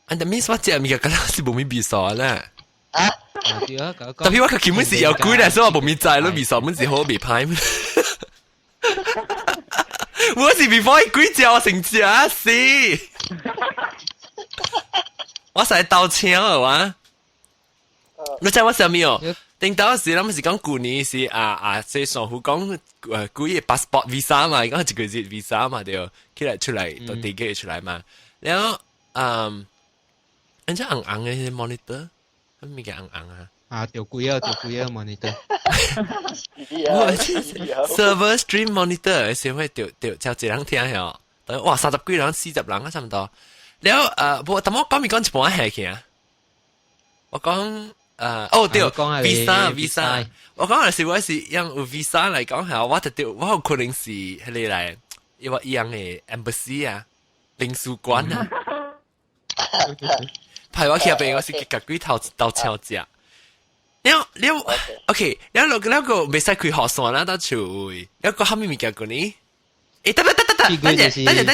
安德面我食物件，咁樣是無味素啦。啊！特別我佢根本是有鬼咧，所以我冇咪知咯，味素本是好未歹。我是 before 鬼叫我成只死，我使道歉啊哇！你知我上面哦，頂到時咱們是講舊年是即上戶講鬼嘅 passport visa 嘛，講一個月 visa 嘛對，起來出來到地幾出來嘛，然後人家紅紅嘅 monitor。咩叫紅啊？啊，條貴啊 monitor。server stream monitor 先會就一人聽嘅，哇30幾人40人啊差唔多。然後我但我講咪講一半係嘅，我講對 visa，我講係我是用 visa 嚟講係，我我有可能是係你嚟，因為一樣嘅 embassy 啊，領事館啊。係我入邊我是夾幾頭超只，然後 OK， 然後個未使開河山啦，到處有個後面物件個呢？誒得，等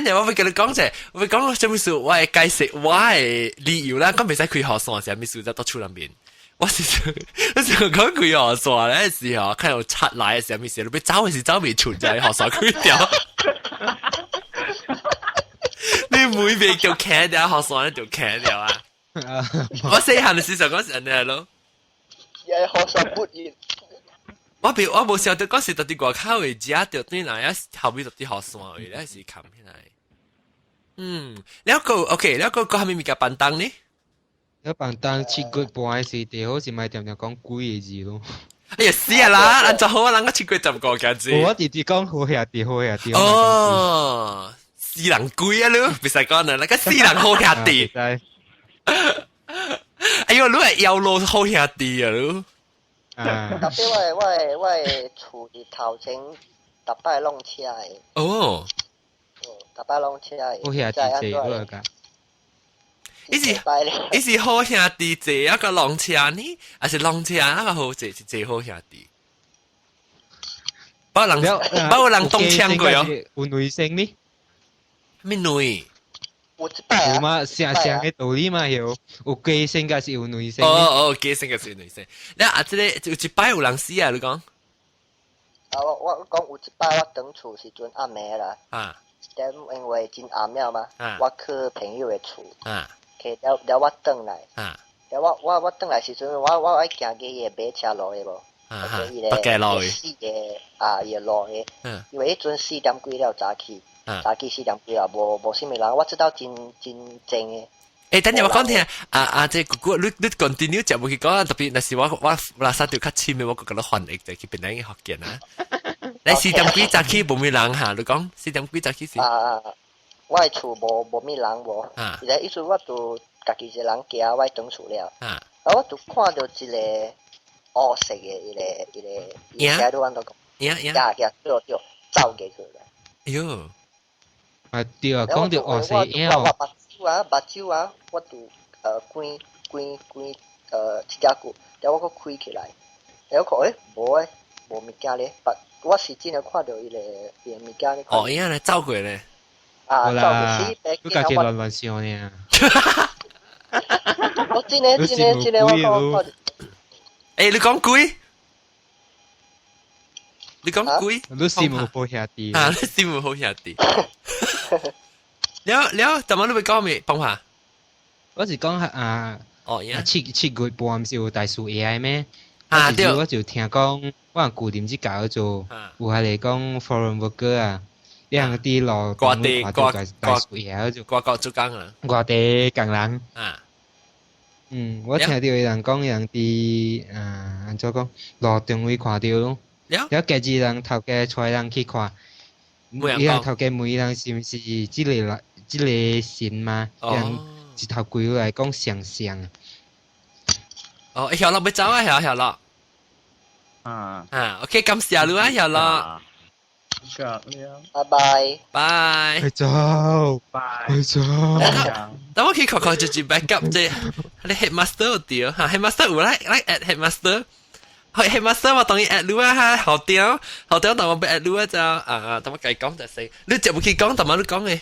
陣，我會跟你講啫，我會講做咩事，我係解釋我係理由啦，講未使開河山時，咩事就到處那邊。我是講開河山咧時候，看到出來嘅時候，咩事你俾走嘅時走未存在河山開掉。你每邊叫砍掉河山就砍掉啊！我細漢嘅時候嗰時係咯，也河山不熱。我冇想到嗰時到啲外口嘅家掉啲嚟，後邊到啲河山嘅咧是冚起來。แล้วก็โอเคแล้วก็係咪咪嘅板凳呢？有板凳切骨半時地好似咪點講鬼嘅字咯。哎呀死啊啦！按就好啊，人家切骨就唔過嘅字。我直接講好兄弟。哦，死人鬼啊咯，別使講啦，那個死人好兄弟。哎呦，你係有路好兄弟啊咯。特別我係厝佇頭前，逐擺弄車嘅。哦。逐擺弄車嘅。好兄弟坐嗰個。伊是好兄弟坐一個浪車呢，還是浪車那個好坐好兄弟？包有人動槍過哦。有女性呢？咩女？有一擺有嘛？成嘅道理嘛有基性嘅是有女性。哦，基性嘅是女性。你即個有一擺有人死啊？你講？我講有一擺我等厝時陣暗暝啦。但因为真暗了嘛，我去朋友的厝，去了我转来，了我转来时阵，我爱行去伊个马车路的无，伊个4个伊个路的，因为迄阵4点几了早起4点几啊，无啥物人，我知道真正的。等陣我講聽即係姑姑，你 continue 就冇去講，特別那時我垃圾條較淺嘅，我覺得翻譯就去邊度學見啊？你4點幾早起冇咩人嚇？你講4點幾早起是？我嘅厝無咩人無，而且意思我就家己一個人行，我轉厝了，然後我就看到一個黑色嘅一個，喺度安怎講？對，走過去啦。哎呦！對啊，講到黑色嘢。目睭啊，我就關一隻骨，然後我開起來，然後看無物件咧，我是真係看到伊個物件咧。哦，伊樣走過咧。走過死白。你家己亂想呢？我真係我講。你講鬼？你講鬼？你羨慕好兄弟。你羨慕好兄弟。了，怎麼你會講咩？講下。我是講七月半唔是有大樹 AI 咩？對。我就聽講，我舊年之搞做，有係嚟講 foreign worker 啊，一樣啲落掛地大樹 AI 就掛做工啊。掛地工人。我聽到有人講人啲安怎講落定位看到咯。了家己人頭家帶人去看。伊人頭家問伊人是毋是即個神嘛？人一頭跪來講像。曉樂要走啊，曉樂。OK， 感謝你啊，曉樂。拜拜。拜。去走。等我去看看就 backup 啫，你 headmaster 對嚇 ，headmaster 有嚟 add headmaster。headmaster 我當然 add 你啊哈，好屌，但我不 add 你啊就等我計講就死。你就唔去講，但係你講嘅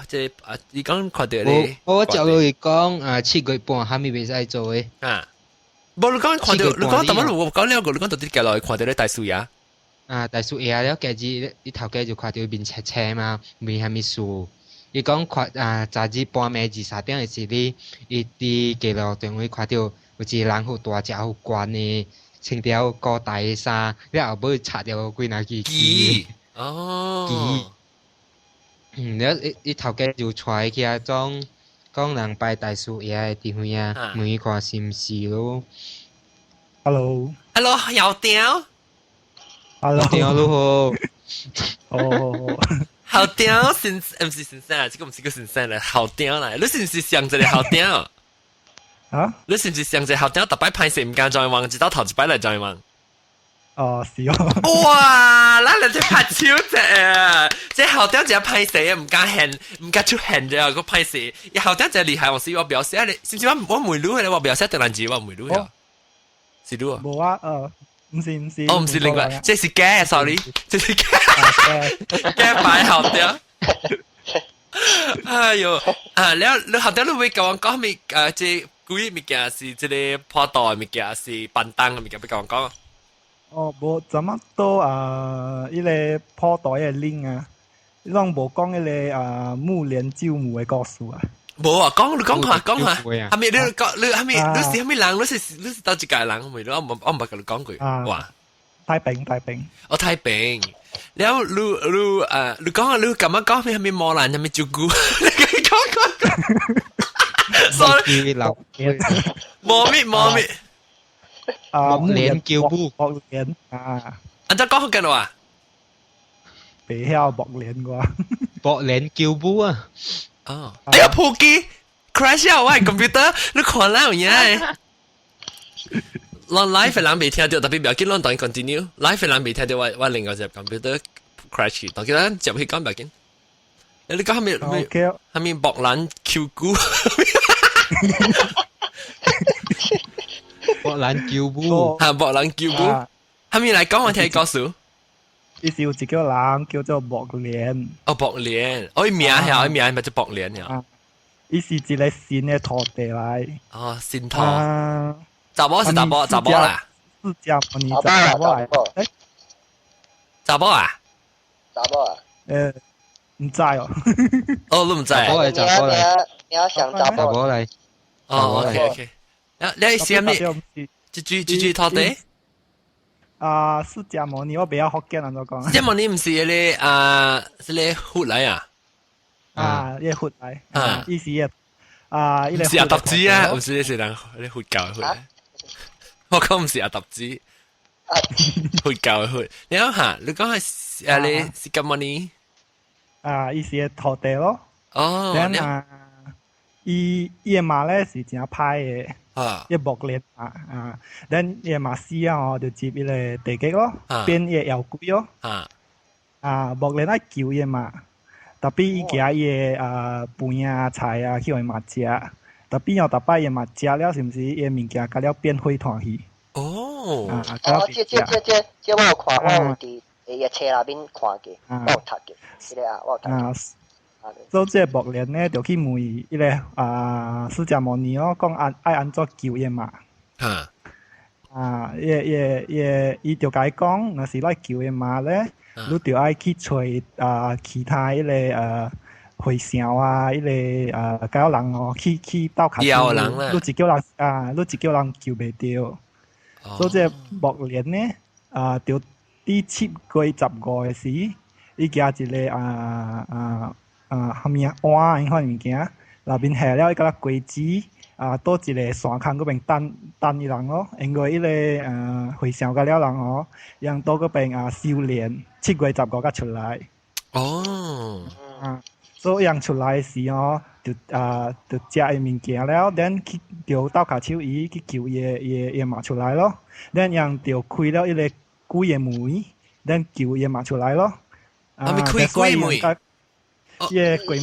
即係你講看到你。我就會講7月半還未未使做嘅。冇你講看到，你講但係我講兩個，你講到啲嘅來看到你大樹呀。大樹呀，了家己你頭家就看到面斜嘛，面還沒樹。伊講看早日半暝2-3點嘅時哩，伊啲記錄電話看到有一個人好大隻好懸嘅。穿條高大嘅衫，你後尾拆掉幾那支旗。你頭家就出去啊，講人拜大樹爺嘅地方啊，問看是唔是咯。Hello，又屌。屌咯好屌，唔是先生啊，這個唔是個先生啦，好屌啦，你是唔是想着你好屌？你是唔是上隻校長特擺派食唔間再問，直到頭一擺嚟再問？是哦。哇！嗱，你隻拍超隻啊！即係校長就派食啊，唔加hand，唔加出 hand 啫，個派食。而校長就厲害，我試我表示啊，你是唔是我梅魯嘅？我表示定難字，我梅魯嘅。是魯啊？冇啊，唔是。唔是另外，這是假 ，sorry， 這是假擺校長。哎呦，你校長你會講講咩？即幾物件是即個破袋物件是板凳嘅物件，俾我講。無怎麼多呢個破袋嘅 link 啊，你攏無講呢個木蓮救母嘅故事啊。無啊，講下，係咪你講你係咪你是係咪人？你是到一屆人咪？我唔捌同你講過。哇！太平。太平。然後你講下你咁樣講，係咪磨爛？係咪照顧？你講。sorry， 磨滅，木蓮叫母，木蓮安怎講緊話？袂曉木蓮啩？木蓮叫母啊！哎呀，撲機 crash 咗我係 computer，你看啦有嘢。live 嘅人未聽到，特別唔要緊，我當然 continue。live 嘅人未聽到，我另外隻 computer crash，當然入去講唔要緊。你講係咪木蘭 Q 股？木蘭叫母，木蘭叫母，係咪嚟講我聽故事？伊是有一個人叫做木蓮。木蓮，伊名係咪叫木蓮呀？伊是一個新嘅土地嚟。新土。查某是查某啦。釋迦牟尼查某嚟。查某啊？查某啊？唔知哦。哦，你唔知啊？你要想找查某嚟，哦，OK，你係咩？住拖地？釋迦牟尼我比較福建人就講。釋迦牟尼唔是咧是咧活嚟啊？一活嚟意思唔是阿達子啊，唔是是人你活教活。我講唔是阿達子，活教活。你講下，你講係你釋迦牟尼？意思係拖地咯。哦。伊嘅馬咧是真歹嘅。一木鏈等伊馬絲啊，就接伊個地基咯，變伊搖龜咯，木鏈啊叫伊嘛，特別伊夾伊飯啊菜啊去互伊嘛食，特別有特別伊嘛食了，是毋是伊物件甲了變灰炭去？哦，這我有看，我有佇伊個車那邊看過，我有讀過，是咧啊，我有讀過。所以這個木蓮咧，就去問伊個釋迦牟尼咯，講愛安怎救伊嘛？伊就甲伊講，若是來救伊嘛咧，你就愛去找其他迄個會相啊，迄個交人哦，去鬥卡住，你一叫人救袂着。所以這個木蓮咧，就第7月15嘅時，伊加一個後面碗迄款物件，內面下了一個龜子，倒一個山坑嗰邊等伊人咯。因為伊個會上個了人哦，讓倒嗰邊修煉7月15才出來。哦。所以讓出來時哦，就食伊物件了，等去就倒卡手伊去救伊嘛出來咯。等讓就開了一個鬼嘅門，等救伊嘛出來咯。咪開鬼門？是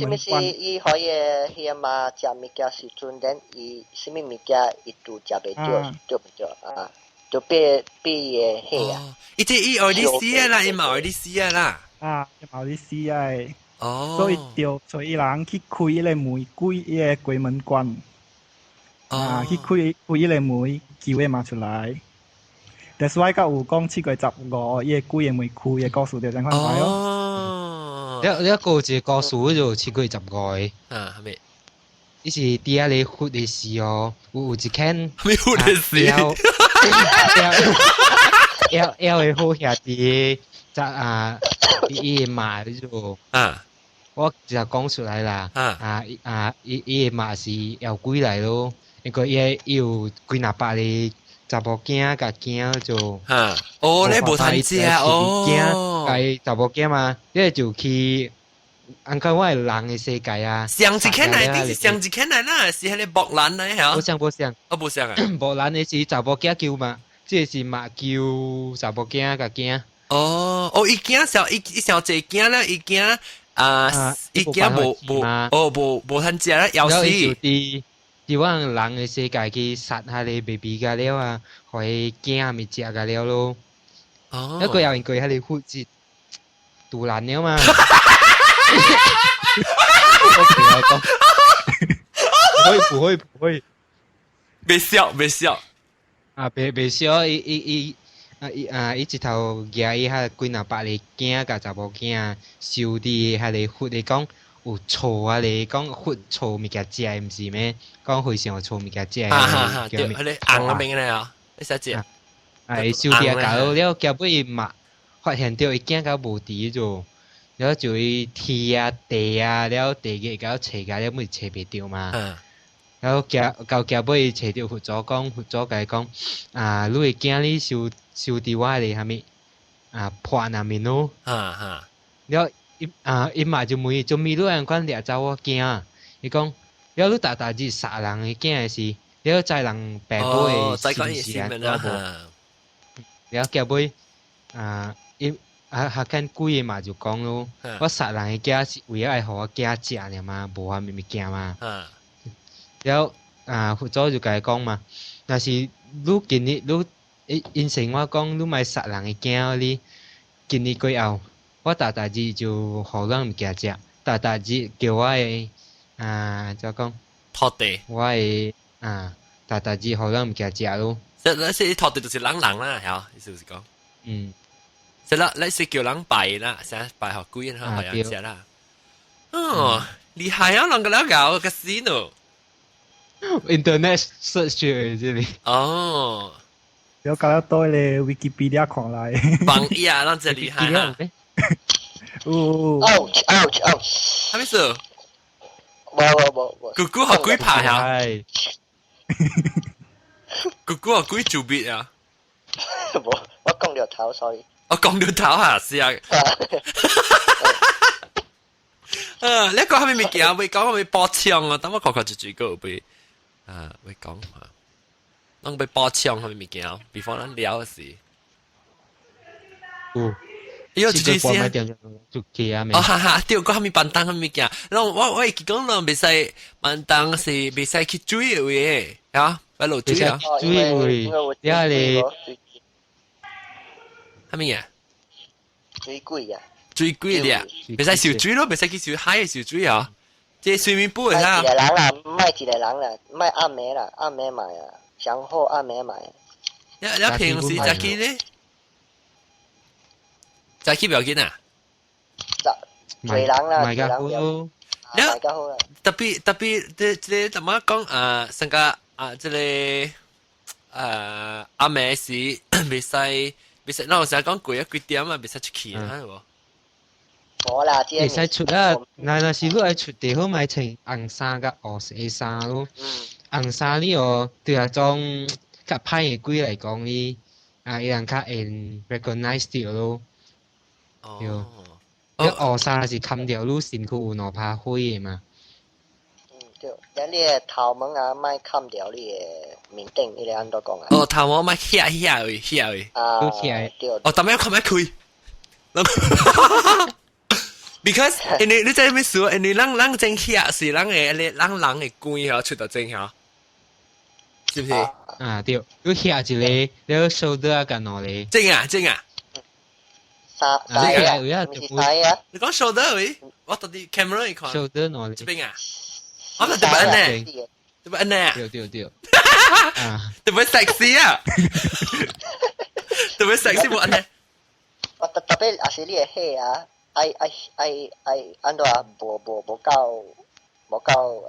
毋是伊互伊迄嘛食物件時陣，等伊啥物物件伊都食袂着，對不對啊？就變伊個迄啊。伊學你死啦，伊嘛學你死啦。伊嘛學你死啊！哦。所以就找伊人去開伊個門，關伊個鬼門關。去開伊個門，救伊嘛出來。但是我甲有講7月15，伊個鬼個門開個故事就咁款來咯。一個一個故事就7月15嘅。係咪？伊是啲啊你活嘅事哦，有一間。你活嘅事。要會好兄弟，伊馬就我就講出來啦。伊馬是妖鬼嚟咯，因為伊有幾廿百個查某囝甲囝就。你無通食哦。係查某囝嘛，你就去。按看我係人嘅世界啊！上一間嚟，定是上一間嚟啦，是迄個木蘭嚟嚇。冇上，冇上啊！木蘭嘅是查某囝叫嘛，即係嘛叫查某囝甲囝。伊囝小伊小隻囝啦，伊囝伊囝無通食啦，要死。伫我人嘅世界去殺下你 baby 甲了啊，互伊囝咪食甲了咯。一個有人佢喺你負責杜蘭了嘛。不會，別笑。別笑，伊一頭夾伊遐幾廿百個囝甲查某囝收佇遐個佛嚟講有醋啊嚟講佛醋物件食毋是咩？講會上有醋物件食。對，迄個紅嗰邊咧啊，你識食？收佇搞了，夾尾嘛發現到伊囝甲無佇咗。然後就去鐵啊地啊，了地嘅搞斜嘅，了咪斜袂掉嘛。然後夾尾斜掉佛祖講，佛祖甲伊講，你會驚你收佇我哋下面破那面咯。了伊嘛就問，做咩你人講掠走我驚？伊講，了你大日殺人嘅驚嘅事，了在人白寶嘅是是安怎無？了夾尾伊。下間鬼嘛就講咯，我殺人嘅囝是為咗愛互我囝食爾嘛，無啥物物件嘛。了佛祖就甲伊講嘛，若是你今日你應承我講，你莫殺人嘅囝，你今日過後，我大日就互咱物件食，大日叫我嘅怎講？拖地。我嘅大日互咱物件食咯。即拖地就是人啦，係意思是講。是啦，你是叫人拜啦，成拜學鬼然後學人食啦。哦，厉害啊！啷个了搞 casino？Internet search 住这里。哦。有搞得多咧 Wikipedia 看来。榜一啊，那真厉害啊！哦 ouch，係咪事？冇，姑姑學幾排啊？姑姑學幾組別啊？冇，我講咗頭所以。我講咗頭啊，是啊。你講係咪物件？會講係咪爆槍啊？等我看看一個會會講下。能被爆槍係咪物件？before 咱聊嘅時。有一句先，哦哈哈，對，講係咪辦當係咪件？我會講咯，未使辦當是未使去追嘅位啊，擺落追啊，追位，因為係咪啊？追貴啊！追貴啲啊！未使小追咯，未使去小海嘅小追啊！即係水面杯啊！賣一個人啦，賣一個人啦，賣暗暝啦，暗暝賣啊，上好暗暝賣啊！你平時就去咧？就去表緊啊！最人啦，賣得好咯。賣得好啦。特別即怎麼講成個即係暗暝時未使。那我成日講幾點啊？未使出去啊，係喎。冇啦，未使出啊！那是如果出地好買穿紅衫甲黑色衫咯。紅衫呢個對啊種較歹嘅鬼嚟講呢，伊人較會 recognize 到咯。哦。你黑衫是冚掉你身軀有兩拍灰嘅嘛。對，你嘅頭毛啊，莫冚掉你嘅面頂，你哋安怎講啊？哦，頭毛莫遐位。啊，對。哦，但係要冚開。Because 你在咩說？你人正遐是人嘅官嚇出到正嚇，是唔是？啊對，你遐一個，你 shoulder 啊個哪裡？正啊！曬啊！你講 shoulder 位，我到啲 camera 嚟看。shoulder 哪裡？這邊啊！我特別安呢，特別安呢。對。啊，特別 sexy 啊！特別 sexy 冇安呢。我特別也是你嘅戲啊！愛安怎啊？無夠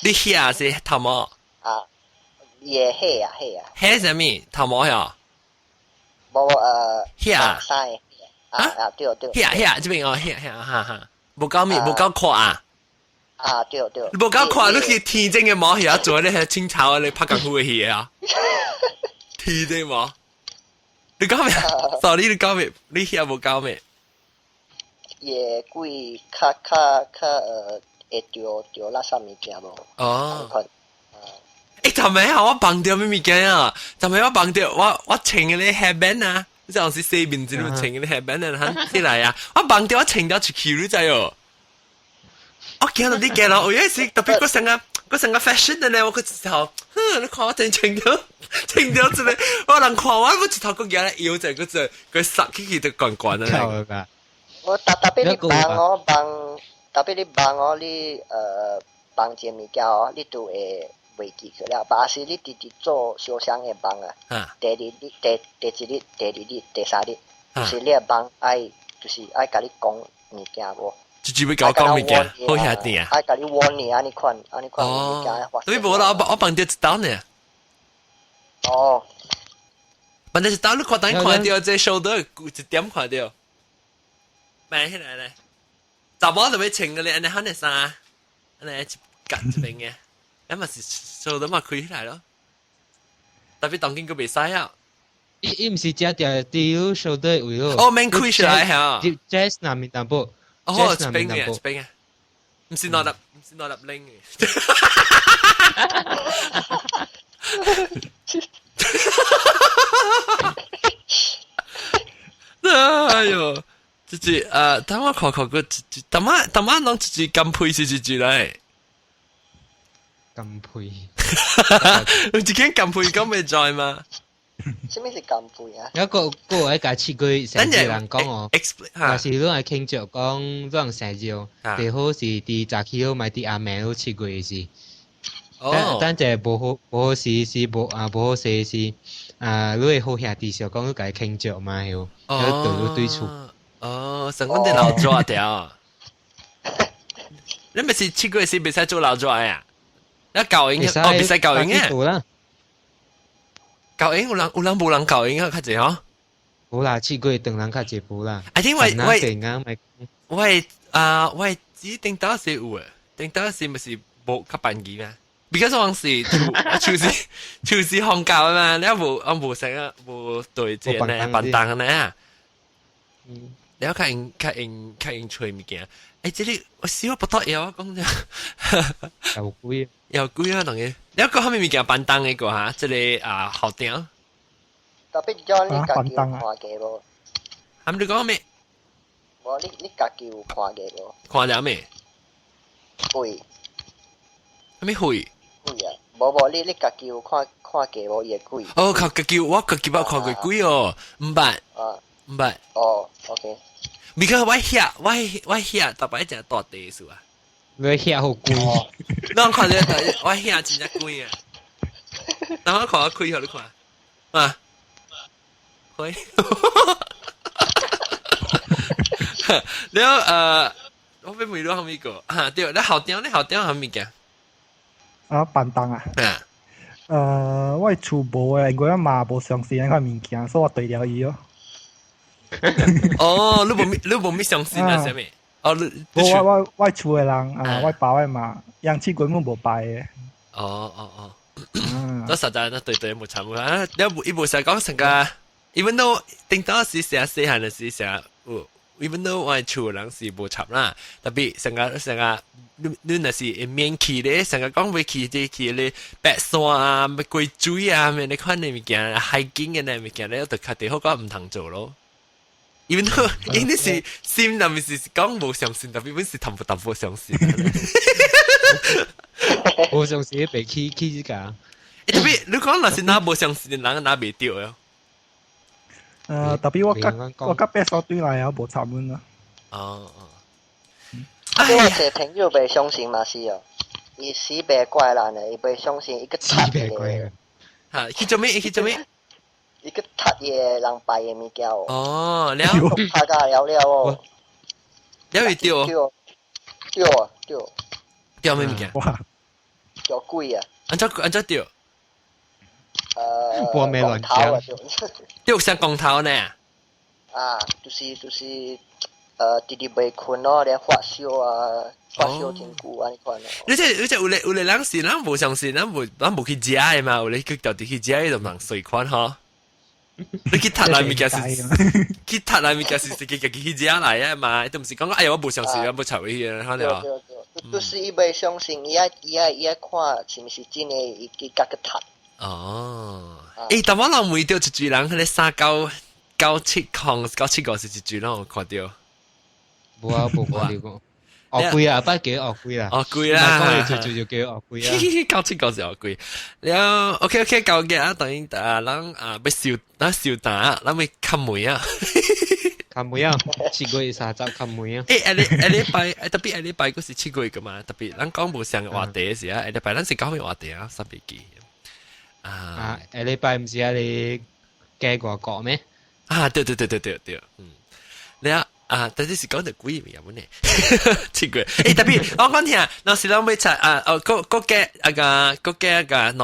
你遐是頭毛啊？嘢戲啊！係什麼頭毛呀？無遐曬啊！對，遐這邊哦遐哈，無夠面無夠闊啊！啊對，無夠闊，你去天正嘅毛遐做咧係清朝啊！你拍功夫嘅嘢啊！天正毛。你講咩 ？sorry， 你講咩？你遐無講咩？夜鬼較會掉垃圾物件無？哦。頭尾我綁掉咩物件啊？頭尾我綁掉我穿嘅啲 headband 啊，即係我是西邊之路穿嘅啲 headband 啊，啲嚟啊！我綁掉我穿掉出去你知哦。我見到啲嘅啦，我有時特別嗰成個 fashion 嘅咧，我個直頭，你看我真穿掉真係，我人看我直頭個嘢咧，腰就嗰隻佢塞起佢就滾滾啊！我特別你幫我你幫隻物件哦，你都會袂記去了，但是你直直做小箱嘅幫啊，第二日、第三日，就是你嘅幫就是愛甲你講物件無。就會搞物件，好下啲啊！愛甲你warn你安尼款物件。所以無啦，我綁掉一刀呢。哦。綁掉一刀，你看到這 shoulder 一點看到。買起來咧，查某就要穿嘅咧，安尼肯定衫，安尼一夾一邊嘅，咁咪是 shoulder 咪開起來咯。特別當今個未使啊。伊唔是只條啲 shoulder 位咯。哦，免開起來嚇。Jazz 那面淡薄。哦，一邊嘅，唔是攞粒拎嘅。哎呦，就是等我看個，等晚弄自己金配是自己嚟。金配，你自己金配咁未在嘛？什麼是金配啊？有個喺架設句成日人講我，但是都係傾着講，都人成日最好是啲雜氣好買啲阿妹都設句是。但係冇好事是冇好事是你係好兄弟時候講都計傾着嘛，有對出。哦，成功的老抓掉。你咪是7個月時比賽做老抓呀？一教英哦，比賽教英嘅。教英有人冇人教英啊？較濟嗬。冇啦，7個月等人較濟冇啦。I think喂只定到是有誒，定到是咪是冇較辦機咩？Because 我是就是放教啊嘛，你冇成啊冇對即係咧辦檔咧。你有較用吹物件？誒，這裡我少不多嘢，我講啫。又貴啊，當然。你有個後面物件辦檔嘅個嚇，這裡學店。特別將你家己看嘅無？係咪你講咩？無你家己有看嘅無？看咗咩？會。咩會？會啊！無你家己有看嘅無？伊會貴。哦，我家己我看過貴哦，500。500。哦 ，OK。because 我遐特別一隻大地數啊。你遐好貴。我看到我遐真係貴啊！等我看開下你看啊。開。แล้ว我俾ไม่รู้ทำอีกก็เดี๋ยวแล้ว校長係咪嘅？辦檔啊。我係厝無誒，我嘛無相信嗰物件，所以我對了伊咯。哦，你冇咩相信啊？係咪？哦，我厝誒人我爸我嘛，養7個月冇拜嘅。哦。都實在那對冇差冇啊！你冇成講成個 ，even though 頂多是成細漢嘅時成，even though 我厝人是冇插啦，特別成個你若是免去咧，成個講會去咧白山啊、咩貴水啊，咩你看你物件hiking嘅呢物件咧，就確定好講唔通做咯。even though 因為是心入面是講冇相信，特別本是淡薄相信。冇相信被起㗎。特別你講若是哪冇相信，人哪未掉啊？特別我甲白手對來也無插門啦。哦。我個朋友袂相信嘛是哦，伊死白怪人誒，伊袂相信一個塌嘅。嚇，去做咩？一個塌嘅人拜嘅物件哦。哦，了。拍架了哦。了會掉。掉咩物件？哇！掉鬼啊！安怎掉？我沒亂講。掉上公頭呢？啊，就是直直袂困咯，連發燒啊，發燒真久啊，你看咯。你即有咧人是咱無相信，咱無去食誒嘛，有咧去到底去食誒就人隨款吼。你去踢來物件是去食來啊嘛，都毋是講哎呀我無相信，我無插伊啊，看到。就是伊袂相信，伊愛看是毋是真誒，伊甲佢踢。哦，但我人每到一組人，迄個397是一組人，我看到。冇看到過。惡貴啊，不叫惡貴啦。惡貴啦，講嚟就叫惡貴啊。979是惡貴。了 ，OK， 舊嘅啊，等於人要燒蛋，咱咪砍梅啊。砍梅啊，7個月30砍梅啊。下禮拜特別下禮拜嗰是7個月噶嘛，特別咱講無上嘅話題嘅時啊，下禮拜咱是講咩話題啊？3筆記。下禮拜唔是你計外國咩？對，你但係是講到幾年有冇呢？7個月，特別我講聽，若是咱要出個兩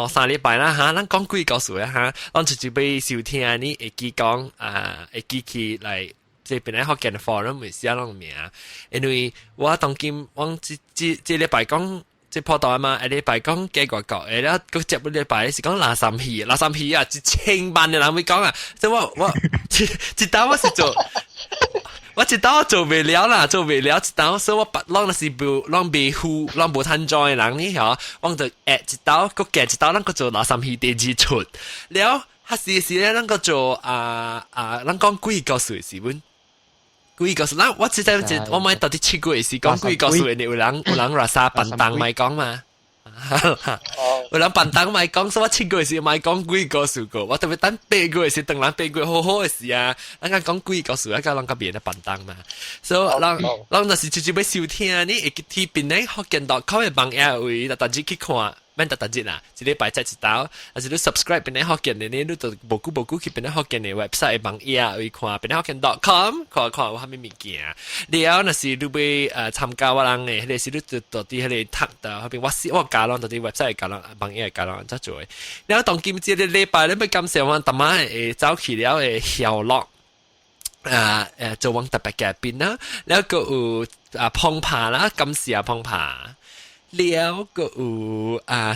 3禮拜啦嚇，咱講幾告訴嚇，咱就要收聽你會記講會記起來這邊咧福建嘅 forum 會寫啷名，因為我當今往這禮拜講。即破到啊嘛，下禮拜講幾個國，然後接個禮拜是講垃圾戲啊，1000萬嘅人會講啊，所以我一單我是做，我一單我做未了啦，一單所以我啷是啷未付啷無攤裝嘅人呢嚇，我就一單個夾一單，啷個做垃圾戲第二出，了還是咧啷個做啷講幾個數是本。故意告訴我只係我買到啲7個月是講故意告訴人哋有人話沙笨蛋咪講嘛，有人笨蛋咪講，所以我7個月是咪講故意告訴個，我特別等8個月是等人8個月好好嘅事啊，人家講故意告訴，一家人家別人笨蛋嘛，所以人就是直接要收聽，你會去邊咧福建.com嘅網頁位，但係去看免特日啦，一禮拜才一道，還是你 subscribe 邊啲福建嘅呢？你就無久去邊啲福建嘅 website 網頁去看，邊啲福建 .com 看有啥物物件。了，若是你要參加我人嘅，迄個是你到啲迄個讀到，後邊我教人到啲 website 教人，網頁教人則做。了，當今朝嘅禮拜，你要感謝我大媽誒走去了誒曉樂。做往特別嘅邊啦，แล้วก็พงผา啦感謝พงผาแล้วก็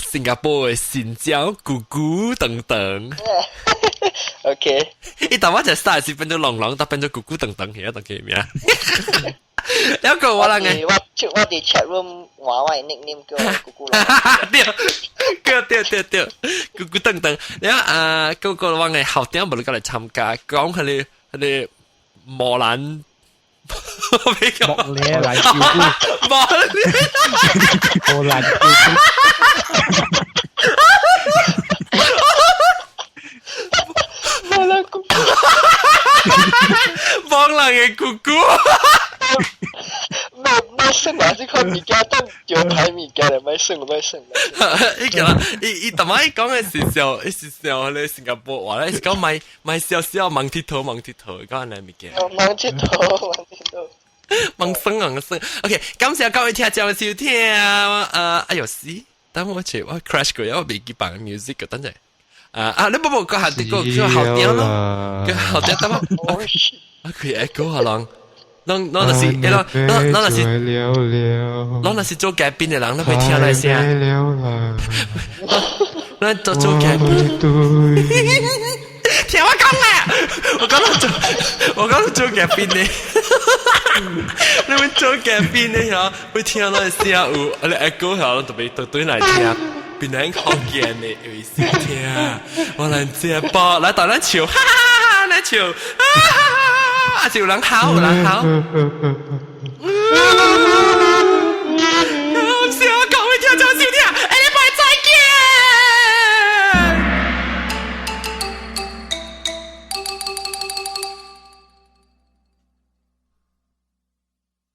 新加坡嘅新疆姑姑等等。OK。伊但我就30分鐘朗，但變咗姑姑等等嘅，等佢咩啊？แล้วก็我人嘅，我哋 chat room 話我係 nickname 叫姑姑朗。對，姑姑等等。แล้ว個我嘅後點冇嚟嚟參加，講佢哋。莫蘭，莫咧嚟照顧，莫蘭照顧，莫蘭姑姑，莫蘭嘅姑姑，咪生還是看物件當招牌物件嚟，咪生。伊同埋伊講嘅是上咧新加坡話咧，是講買少少盲鐵頭，講係物件。盲鐵頭。盲生。OK， 感謝各位聽眾收聽哎呦死，等我crash 過，我未記放 music 嘅，等陣。你冇個下啲個後點咯，個後點得冇？佢 echo 下浪。啷那是，那是做嘉賓嘅人，你會聽那聲。那做嘉賓，聽我講啊！我講做嘉賓呢，你會做嘉賓呢嚇？會聽那聲有，你echo下，特別對嚟聽，邊人好見你有意思聽，我嚟接波，嚟到咱笑，哈哈哈，咱笑，哈哈哈。有人好，